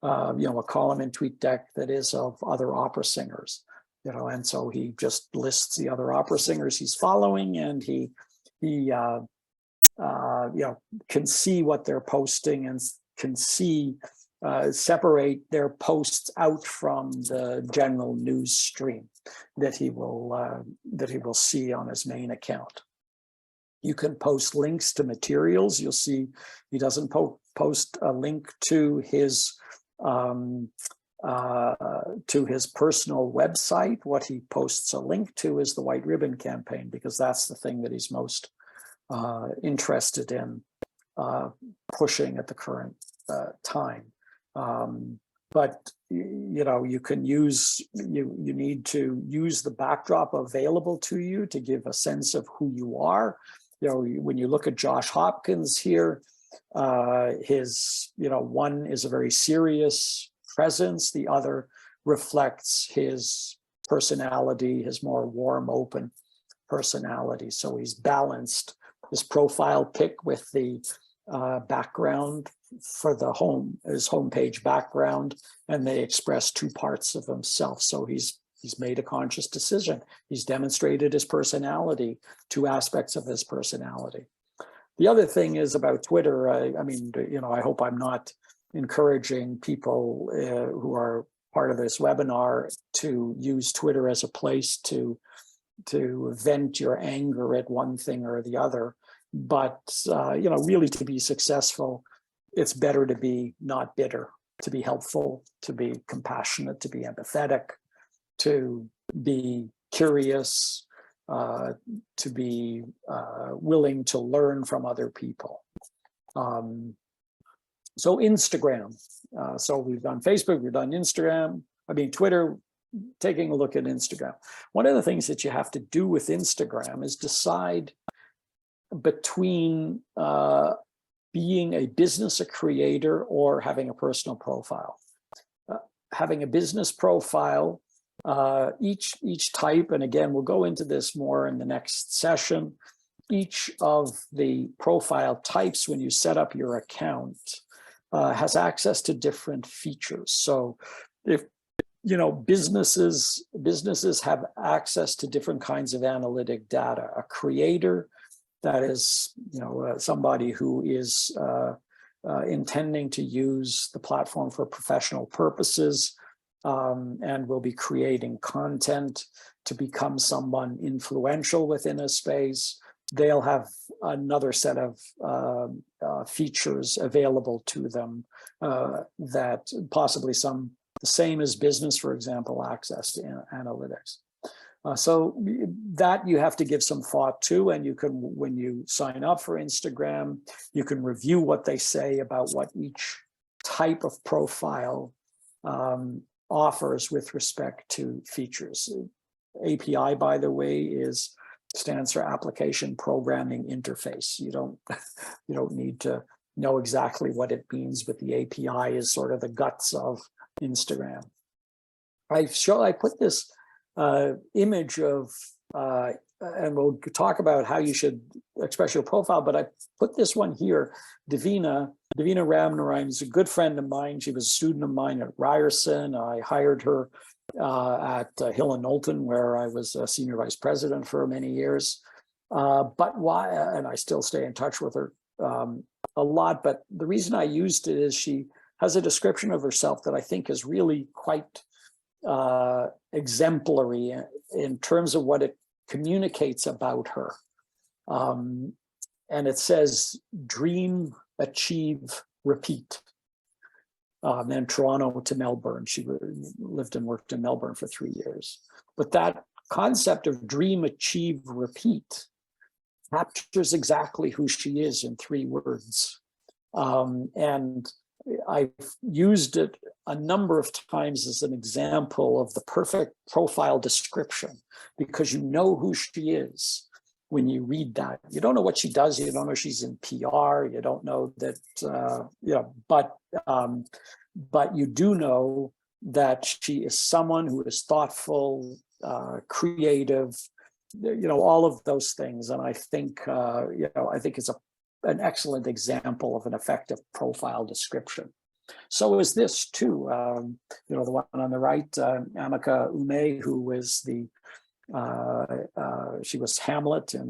a column in TweetDeck that is of other opera singers, and so he just lists the other opera singers he's following, and he can see what they're posting and can see separate their posts out from the general news stream that he will see on his main account. You can post links to materials. You'll see he doesn't post a link to his personal website. What he posts a link to is the White Ribbon Campaign, because that's the thing that he's most interested in pushing at the current time. But you can use, you need to use the backdrop available to you to give a sense of who you are. When you look at Josh Hopkins here, his, one is a very serious presence. The other reflects his personality, his more warm, open personality. So he's balanced his profile pic with the background for his homepage background, and they express 2 parts of himself. So he's made a conscious decision. He's demonstrated his personality, 2 aspects of his personality. The other thing is about Twitter. I hope I'm not encouraging people who are part of this webinar to use Twitter as a place to vent your anger at one thing or the other. But, really to be successful, it's better to be not bitter, to be helpful, to be compassionate, to be empathetic, to be curious, to be willing to learn from other people. So Instagram. So we've done Facebook, we've done Twitter, taking a look at Instagram. One of the things that you have to do with Instagram is decide between being a business, a creator, or having a personal profile. Having a business profile, each type, and again, we'll go into this more in the next session, each of the profile types when you set up your account has access to different features. So if businesses have access to different kinds of analytic data. A creator, that is, somebody who is intending to use the platform for professional purposes and will be creating content to become someone influential within a space. They'll have another set of features available to them that possibly some the same as business, for example, access to analytics. So that you have to give some thought to, and you can, when you sign up for Instagram, you can review what they say about what each type of profile offers with respect to features. API, by the way, stands for Application Programming Interface. You don't need to know exactly what it means, but the API is sort of the guts of Instagram. I put this image of, and we'll talk about how you should express your profile, but I put this one here. Davina Ramnarine is a good friend of mine. She was a student of mine at Ryerson. I hired her at Hill and Knowlton, where I was a senior vice president for many years. But why? And I still stay in touch with her a lot. But the reason I used it is she has a description of herself that I think is really quite exemplary in terms of what it communicates about her. And it says, dream, achieve, repeat. And Toronto to Melbourne. She lived and worked in Melbourne for 3 years. But that concept of dream, achieve, repeat captures exactly who she is in 3 words. And I've used it a number of times as an example of the perfect profile description, because you know who she is when you read that. You don't know what she does. You don't know she's in PR. You don't know that, but you do know that she is someone who is thoughtful, creative, all of those things. And I think, I think it's an excellent example of an effective profile description. So is this too. The one on the right, Amika Ume, who was she was Hamlet at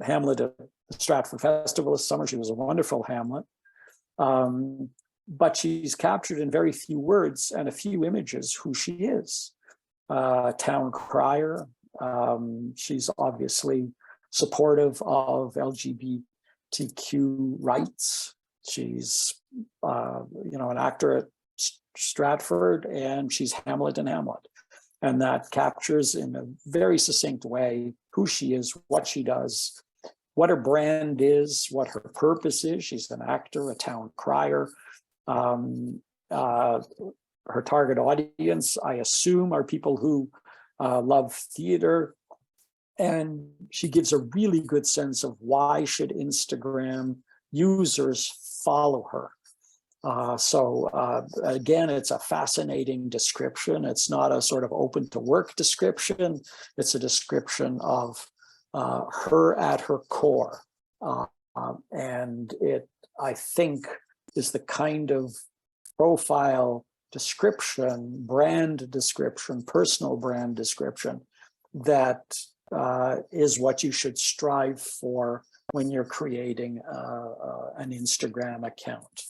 the Stratford Festival this summer. She was a wonderful Hamlet. But she's captured in very few words and a few images who she is. Town crier. She's obviously supportive of LGBTQ rights. She's, an actor at Stratford, and she's Hamlet in Hamlet. And that captures in a very succinct way who she is, what she does, what her brand is, what her purpose is. She's an actor, a town crier. Her target audience, I assume, are people who love theater. And she gives a really good sense of why should Instagram users follow her. Again, it's a fascinating description. It's not a sort of open to work description. It's a description of her at her core. And it, I think, is the kind of profile description, brand description, personal brand description that is what you should strive for when you're creating an Instagram account.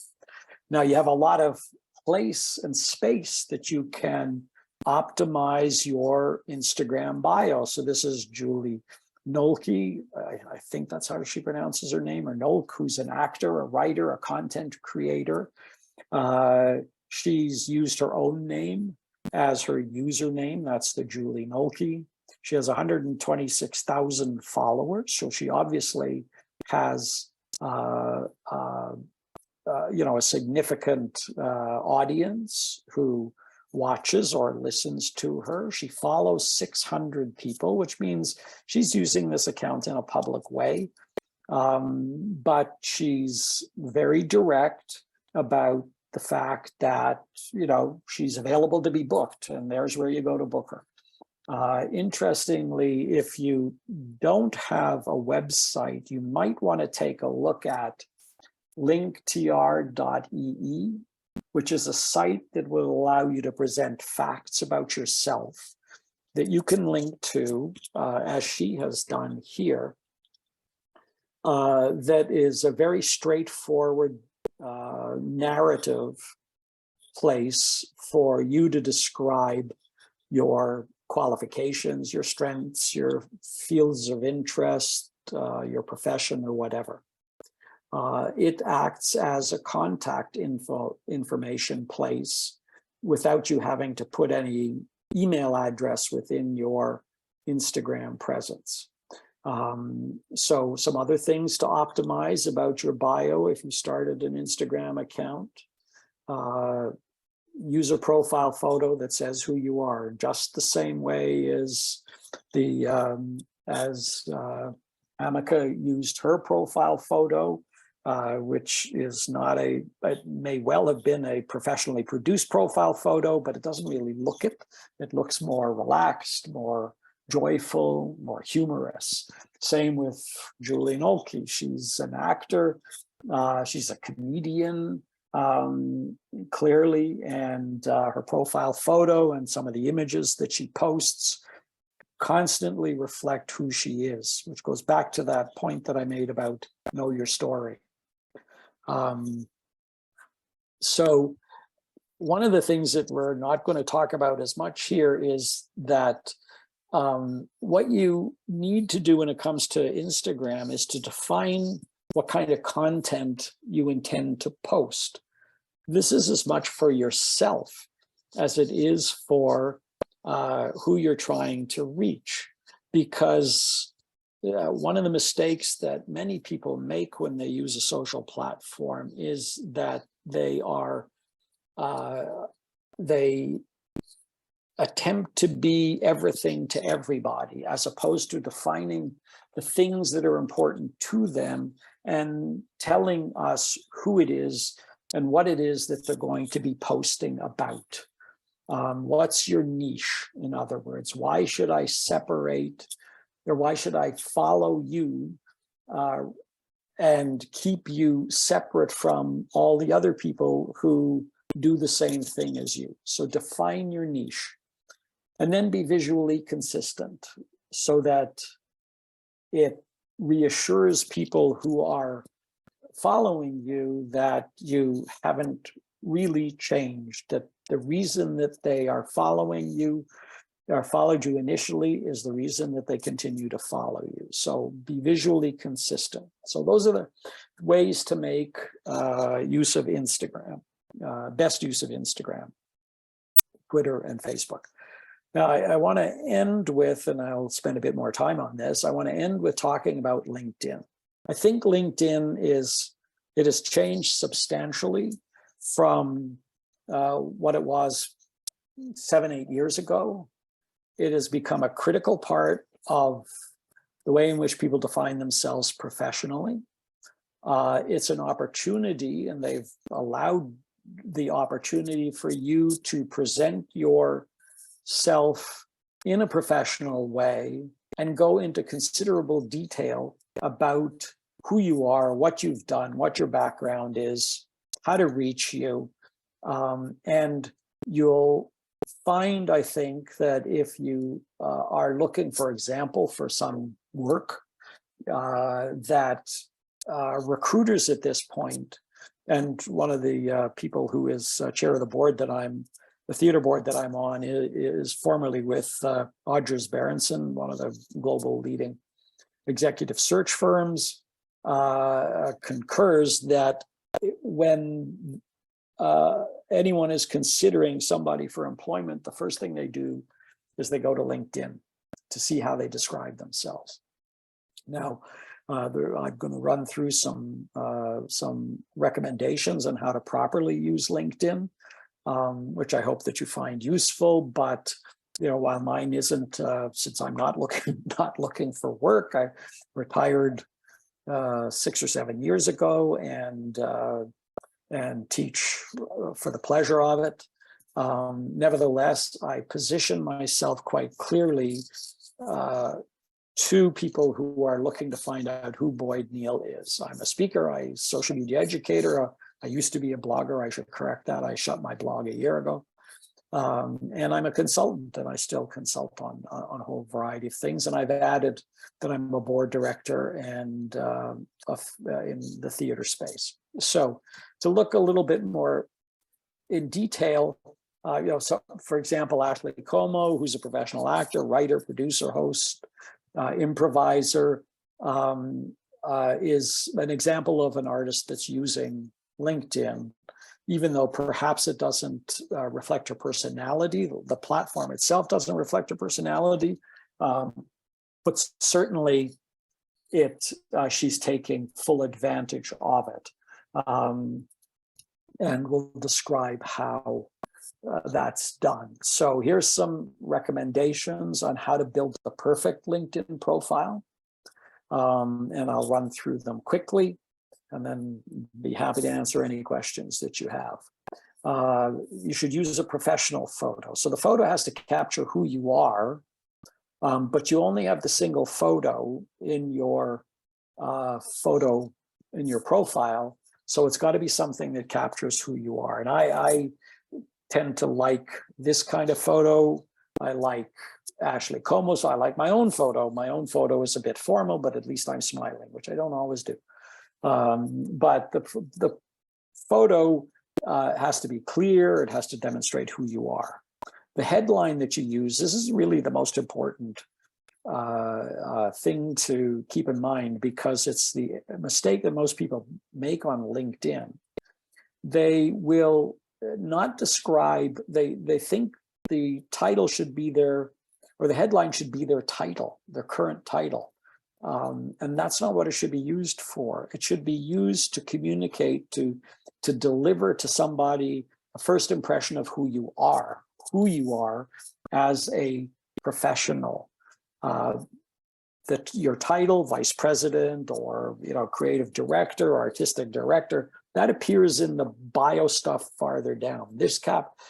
Now, you have a lot of place and space that you can optimize your Instagram bio. So this is Julie Nolke, I think that's how she pronounces her name, or Nolk, who's an actor, a writer, a content creator. She's used her own name as her username. That's the Julie Nolke. She has 126,000 followers. So she obviously has a significant audience who watches or listens to her. She follows 600 people, which means she's using this account in a public way. But she's very direct about the fact that, she's available to be booked, and there's where you go to book her. Interestingly, if you don't have a website, you might want to take a look at linktr.ee, which is a site that will allow you to present facts about yourself that you can link to, as she has done here. That is a very straightforward narrative place for you to describe your qualifications, your strengths, your fields of interest, your profession, or whatever. It acts as a contact information place without you having to put any email address within your Instagram presence. So some other things to optimize about your bio if you started an Instagram account. Use a profile photo that says who you are, just the same way as Amika used her profile photo, which is not it may well have been a professionally produced profile photo, but it doesn't really look it. It looks more relaxed, more joyful, more humorous. Same with Julie Nolke. She's an actor. She's a comedian, clearly, and her profile photo and some of the images that she posts constantly reflect who she is, which goes back to that point that I made about know your story. So one of the things that we're not going to talk about as much here is that what you need to do when it comes to Instagram is to define what kind of content you intend to post. This is as much for yourself as it is for who you're trying to reach, because one of the mistakes that many people make when they use a social platform is that they attempt to be everything to everybody, as opposed to defining the things that are important to them and telling us who it is and what it is that they're going to be posting about. What's your niche, in other words? Why should I separate, or why should I follow you and keep you separate from all the other people who do the same thing as you? So define your niche. And then be visually consistent so that it reassures people who are following you that you haven't really changed, that the reason that they are following you or followed you initially is the reason that they continue to follow you. So be visually consistent. So those are the ways to make use of Instagram, best use of Instagram, Twitter, and Facebook. Now, I want to end with, and I'll spend a bit more time on this, I want to end with talking about LinkedIn. I think LinkedIn it has changed substantially from what it was 7-8 years ago. It has become a critical part of the way in which people define themselves professionally. It's an opportunity, and they've allowed the opportunity for you to present yourself in a professional way and go into considerable detail about who you are, what you've done, what your background is, how to reach you. And you'll find, I think, that if you are looking, for example, for some work, that recruiters at this point, and one of the people who is chair of the board the theater board that I'm on is formerly with Odgers Berendsen, one of the global leading executive search firms, concurs that when anyone is considering somebody for employment, the first thing they do is they go to LinkedIn to see how they describe themselves. Now, I'm going to run through some recommendations on how to properly use LinkedIn, which I hope that you find useful. But while mine isn't, since I'm not looking for work, I retired 6 or 7 years ago and teach for the pleasure of it. Nevertheless, I position myself quite clearly to people who are looking to find out who Boyd Neal is. I'm a speaker, I'm a social media educator. I used to be a blogger. I should correct that. I shut my blog a year ago. And I'm a consultant, and I still consult on a whole variety of things. And I've added that I'm a board director and in the theater space. So to look a little bit more in detail, so for example, Ashley Como, who's a professional actor, writer, producer, host, improviser, is an example of an artist that's using LinkedIn, even though perhaps it doesn't reflect her personality. The platform itself doesn't reflect her personality, but certainly she's taking full advantage of it. And we'll describe how that's done. So here's some recommendations on how to build the perfect LinkedIn profile. And I'll run through them quickly and then be happy to answer any questions that you have. You should use a professional photo. So the photo has to capture who you are, but you only have the single photo in your profile. So it's got to be something that captures who you are. And I tend to like this kind of photo. I like Ashley Como, so I like my own photo. My own photo is a bit formal, but at least I'm smiling, which I don't always do. But the photo has to be clear. It has to demonstrate who you are. The headline that you use, this is really the most important thing to keep in mind, because it's the mistake that most people make on LinkedIn. They will not describe, they think the title should be their, or the headline should be their title, their current title. And that's not what it should be used for. It should be used to communicate, to deliver to somebody a first impression of who you are as a professional. That your title, vice president, or creative director, or artistic director, that appears in the bio stuff farther down. This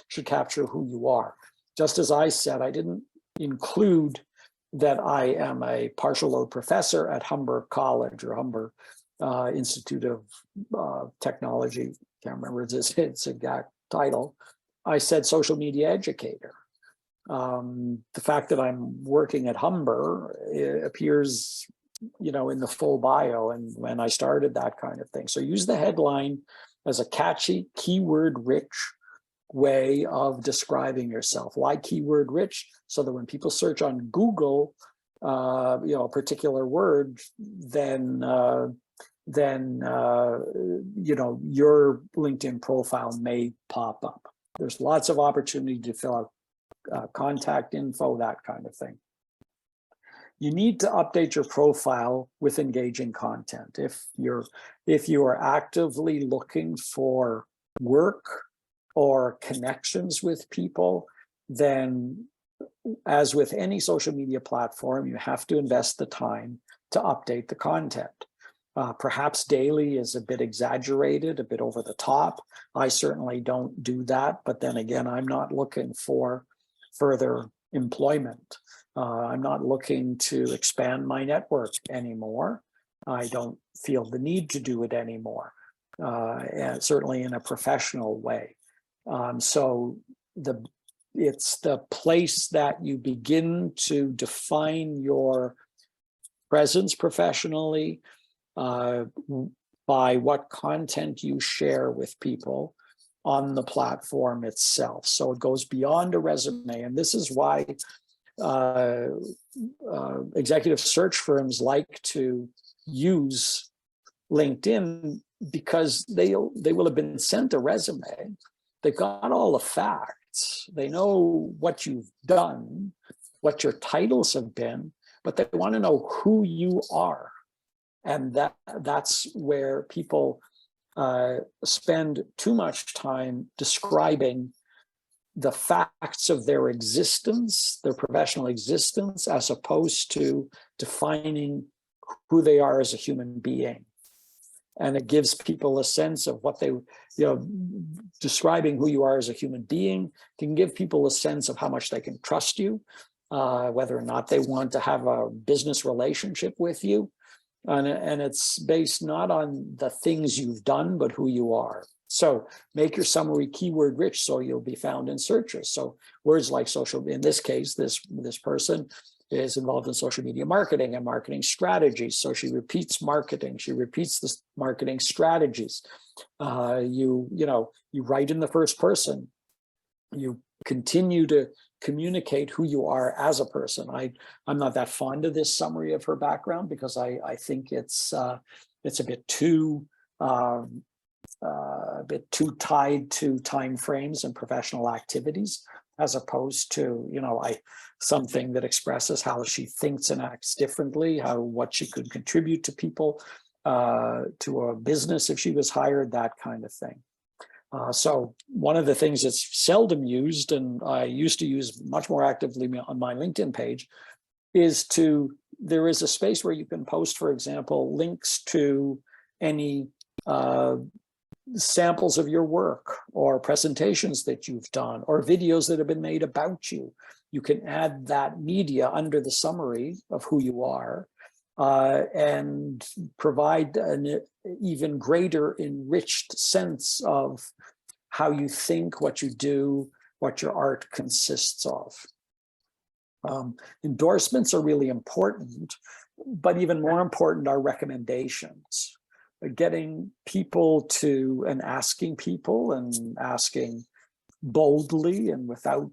should capture who you are. Just as I said, I didn't include that I am a partial load professor at Humber College, or Humber Institute of Technology. Can't remember its exact title. I said social media educator. The fact that I'm working at Humber appears, in the full bio and when I started, that kind of thing. So use the headline as a catchy, keyword-rich way of describing yourself. Why keyword-rich? So that when people search on Google, a particular word, then your LinkedIn profile may pop up. There's lots of opportunity to fill out contact info, that kind of thing. You need to update your profile with engaging content. If you are actively looking for work or connections with people, then as with any social media platform, you have to invest the time to update the content. Perhaps daily is a bit exaggerated, a bit over the top. I certainly don't do that, but then again, I'm not looking for further employment. I'm not looking to expand my network anymore. I don't feel the need to do it anymore, and certainly in a professional way. So it's the place that you begin to define your presence professionally by what content you share with people on the platform itself. So it goes beyond a resume. And this is why executive search firms like to use LinkedIn, because they will have been sent a resume. They've got all the facts. They know what you've done, what your titles have been, but they want to know who you are. And that's where people spend too much time describing the facts of their existence, their professional existence, as opposed to defining who they are as a human being. And it gives people a sense of what they, describing who you are as a human being can give people a sense of how much they can trust you, whether or not they want to have a business relationship with you. And it's based not on the things you've done, but who you are. So make your summary keyword rich so you'll be found in searches. So words like social, in this case, this person is involved in social media marketing and marketing strategies. So she repeats marketing. She repeats the marketing strategies. You write in the first person. You continue to communicate who you are as a person. I'm not that fond of this summary of her background because I think it's a bit too tied to time frames and professional activities, as opposed to something that expresses how she thinks and acts differently, what she could contribute to people, to a business if she was hired, that kind of thing. So one of the things that's seldom used, and I used to use much more actively on my LinkedIn page, there is a space where you can post, for example, links to any samples of your work or presentations that you've done or videos that have been made about you. You can add that media under the summary of who you are and provide an even greater enriched sense of how you think, what you do, what your art consists of. Endorsements are really important, but even more important are recommendations. Getting people to and asking boldly and without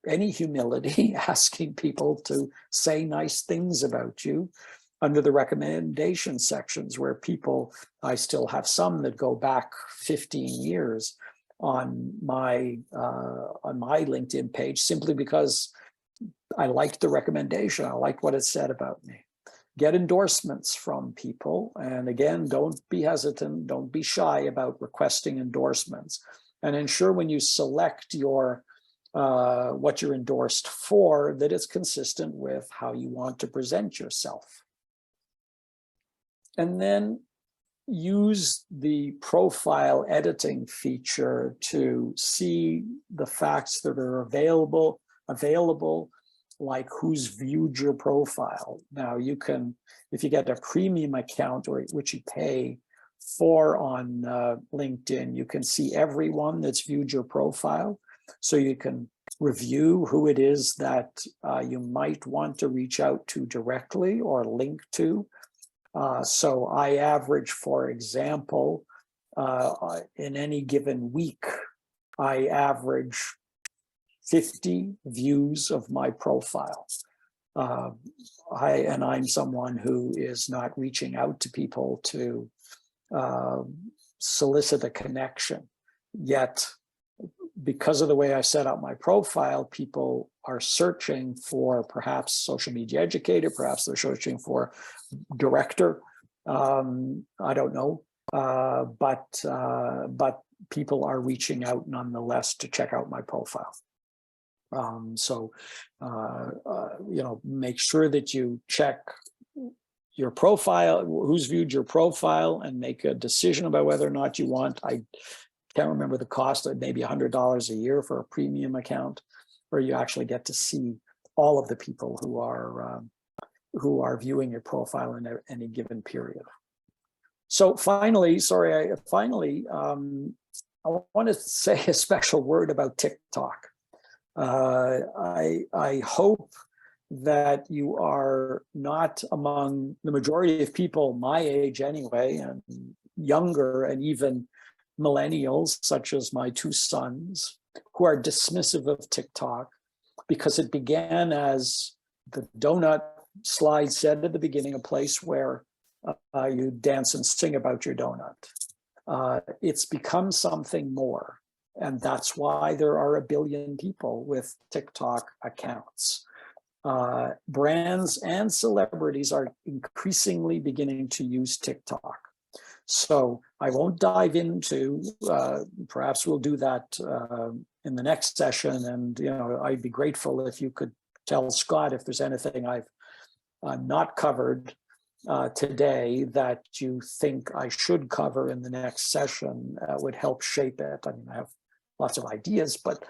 any humility, asking people to say nice things about you under the recommendation sections, where I still have some that go back 15 years on my LinkedIn page, simply because I liked the recommendation. I liked what it said about me. Get endorsements from people. And again, don't be hesitant, don't be shy about requesting endorsements. And ensure when you select what you're endorsed for, that it's consistent with how you want to present yourself. And then use the profile editing feature to see the facts that are available, like who's viewed your profile. Now you can, if you get a premium account, or which you pay for on LinkedIn, you can see everyone that's viewed your profile. So you can review who it is that you might want to reach out to directly or link to. So I average, for example, in any given week, I average 50 views of my profile. I'm someone who is not reaching out to people to solicit a connection. Yet, because of the way I set up my profile, people are searching for perhaps social media educator, perhaps they're searching for director. I don't know, but people are reaching out nonetheless to check out my profile. Make sure that you check your profile, who's viewed your profile, and make a decision about whether or not you want. I can't remember the cost, of maybe $100 a year for a premium account, where you actually get to see all of the people who are viewing your profile in any given period. So finally, I want to say a special word about TikTok. I hope that you are not among the majority of people my age anyway, and younger, and even millennials, such as my two sons, who are dismissive of TikTok, because it began as the donut slide said at the beginning, a place where you dance and sing about your donut. It's become something more. And that's why there are 1 billion people with TikTok accounts. Brands and celebrities are increasingly beginning to use TikTok. So I won't dive into, perhaps we'll do that in the next session. And I'd be grateful if you could tell Scott if there's anything I've not covered today that you think I should cover in the next session would help shape it. I mean, I have lots of ideas, but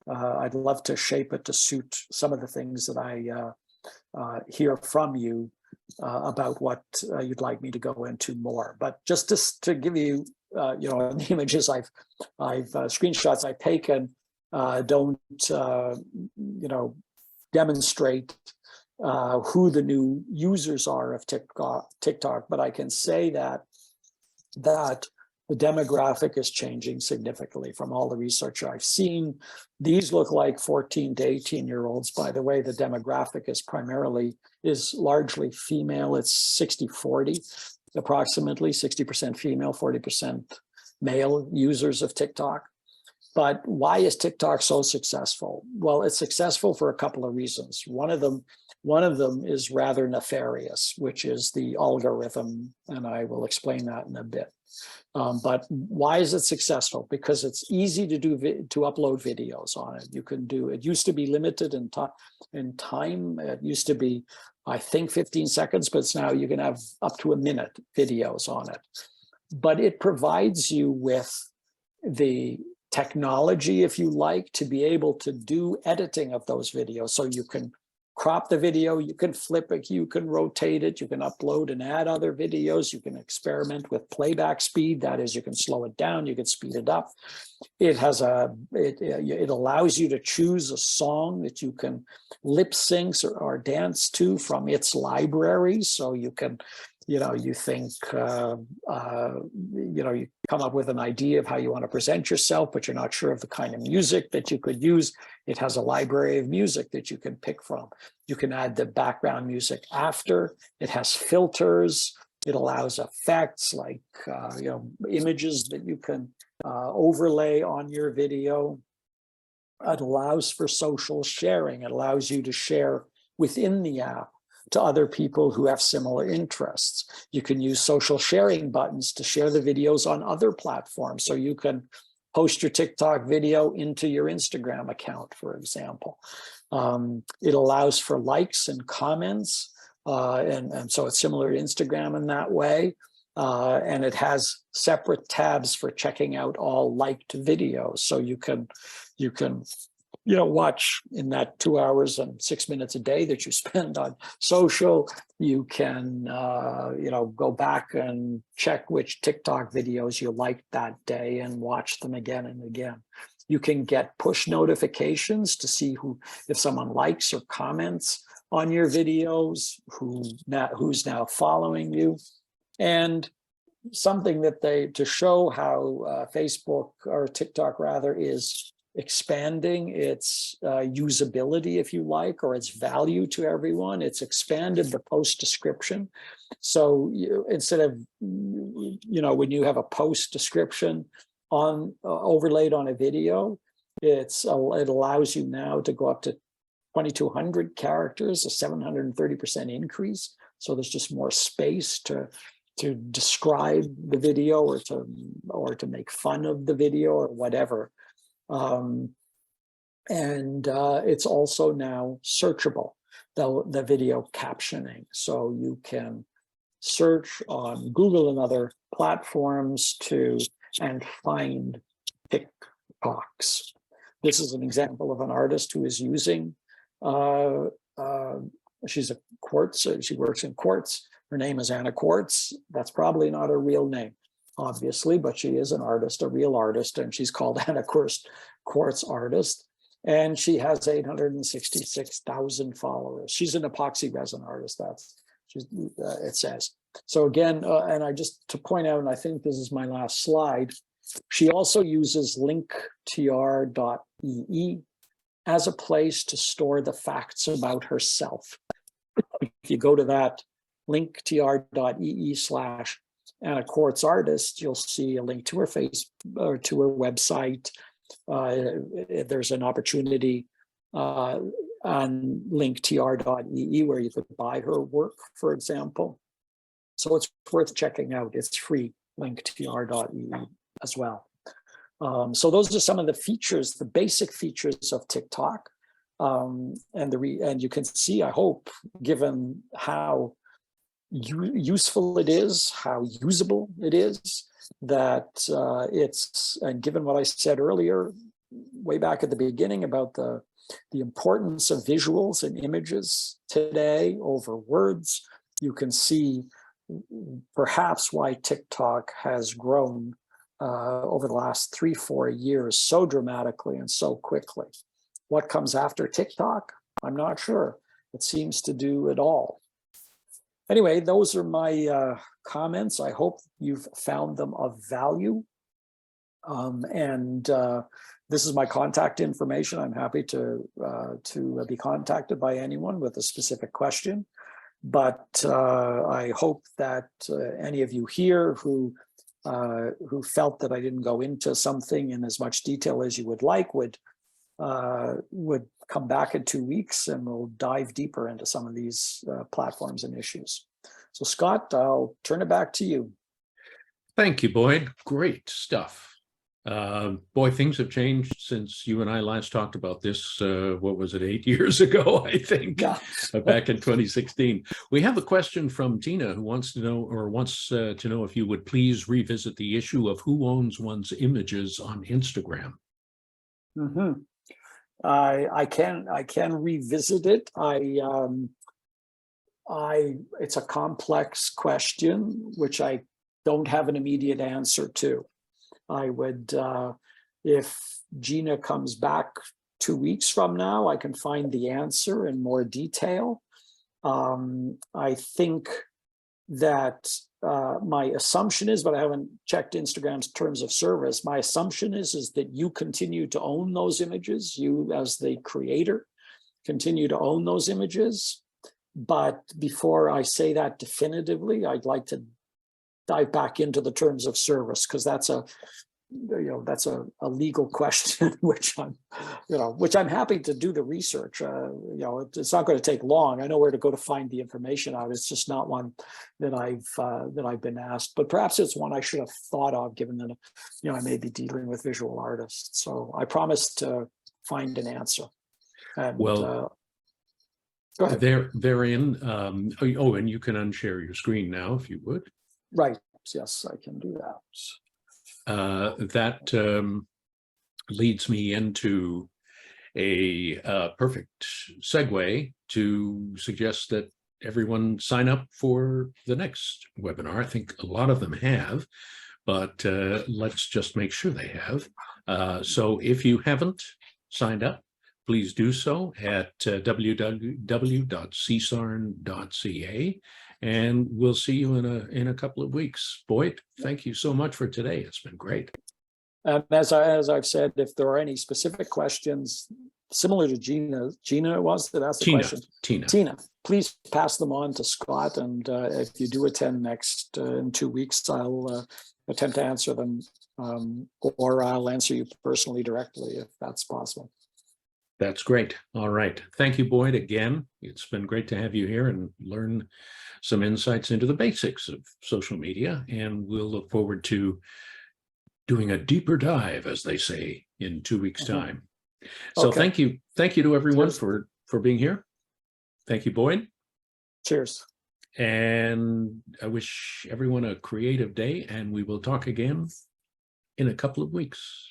I'd love to shape it to suit some of the things that I hear from you about what you'd like me to go into more. But just to give you, the images I've screenshots I've taken don't, demonstrate who the new users are of TikTok, but I can say that the demographic is changing significantly from all the research I've seen. These look like 14 to 18-year-olds. By the way, the demographic is largely female. It's 60-40, approximately 60% female, 40% male users of TikTok. But why is TikTok so successful? Well, it's successful for a couple of reasons. One of them is rather nefarious, which is the algorithm, and I will explain that in a bit. But why is it successful? Because it's easy to upload videos on it. You can do it. Used to be limited in time. It used to be, I think, 15 seconds, but it's now you can have up to a minute videos on it. But it provides you with the technology, if you like, to be able to do editing of those videos. So you can crop the video, you can flip it, you can rotate it, you can upload and add other videos, you can experiment with playback speed. That is, you can slow it down, you can speed it up. It has it allows you to choose a song that you can lip sync or dance to from its library. So you can, you think, you come up with an idea of how you want to present yourself, but you're not sure of the kind of music that you could use. It has a library of music that you can pick from. You can add the background music after. It has filters. It allows effects like, images that you can overlay on your video. It allows for social sharing. It allows you to share within the app to other people who have similar interests. You can use social sharing buttons to share the videos on other platforms. So you can post your TikTok video into your Instagram account, for example. It allows for likes and comments. And so it's similar to Instagram in that way. And it has separate tabs for checking out all liked videos. So you can watch in that 2 hours and 6 minutes a day that you spend on social. You can, go back and check which TikTok videos you liked that day and watch them again and again. You can get push notifications to see if someone likes or comments on your videos, who's now following you. And something to show how Facebook, or TikTok rather, is expanding its usability, if you like, or its value to everyone. It's expanded the post description. So instead of, when you have a post description overlaid on a video, it allows you now to go up to 2,200 characters, a 730% increase. So there's just more space to describe the video or to make fun of the video or whatever. It's also now searchable, the video captioning. So you can search on Google and other platforms and find TikToks. This is an example of an artist who is using, she's a quartz, she works in quartz. Her name is Anna Quartz. That's probably not her real name, obviously, but she is an artist, a real artist, and she's called Anna Quartz Artist. And she has 866,000 followers. She's an epoxy resin artist, it says. So again, and I just to point out, and I think this is my last slide, she also uses linktr.ee as a place to store the facts about herself. If you go to that linktr.ee/Anna Quartz Artist, you'll see a link to her or to her website. There's an opportunity on linktr.ee where you could buy her work, for example. So it's worth checking out. It's free, linktr.ee as well. So those are some of the features, the basic features of TikTok. And you can see, I hope, given how useful it is, how usable it is, that and given what I said earlier, way back at the beginning about the importance of visuals and images today over words, you can see perhaps why TikTok has grown over the last 3-4 years so dramatically and so quickly. What comes after TikTok? I'm not sure. It seems to do it all. Anyway, those are my comments. I hope you've found them of value. This is my contact information. I'm happy to be contacted by anyone with a specific question. But I hope that any of you here who felt that I didn't go into something in as much detail as you would like would come back in 2 weeks, and we'll dive deeper into some of these platforms and issues. So Scott, I'll turn it back to you. Thank you, Boyd. Great stuff. Boy, things have changed since you and I last talked about this. What was it, 8 years ago, I think, Yeah. Back in 2016. We have a question from Tina who wants to know if you would please revisit the issue of who owns one's images on Instagram. Mm-hmm. I can revisit it. It's a complex question, which I don't have an immediate answer to. I would, if Gina comes back 2 weeks from now, I can find the answer in more detail. I think that my assumption is, but I haven't checked Instagram's terms of service. My assumption is that you continue to own those images. You, as the creator, continue to own those images. But before I say that definitively, I'd like to dive back into the terms of service, because that's a legal question, which I'm happy to do the research. It's not going to take long. I know where to go to find the information out. It's just not one that I've been asked, but perhaps it's one I should have thought of, given that I may be dealing with visual artists. So I promise to find an answer. And, well, go ahead. Therein. And you can unshare your screen now if you would. Right. Yes, I can do that. That leads me into a perfect segue to suggest that everyone sign up for the next webinar. I think a lot of them have, but let's just make sure they have. So if you haven't signed up, please do so at www.csarn.ca. And we'll see you in a couple of weeks. Boyd, thank you so much for today. It's been great. And as I've said, if there are any specific questions similar to Gina was that asked the question. Tina, please pass them on to Scott. And if you do attend next in 2 weeks, I'll attempt to answer them, or I'll answer you personally directly if that's possible. That's great. All right. Thank you, Boyd, again. It's been great to have you here and learn some insights into the basics of social media. And we'll look forward to doing a deeper dive, as they say, in 2 weeks' time. So okay. Thank you. Thank you to everyone for being here. Thank you, Boyd. Cheers. And I wish everyone a creative day, and we will talk again in a couple of weeks.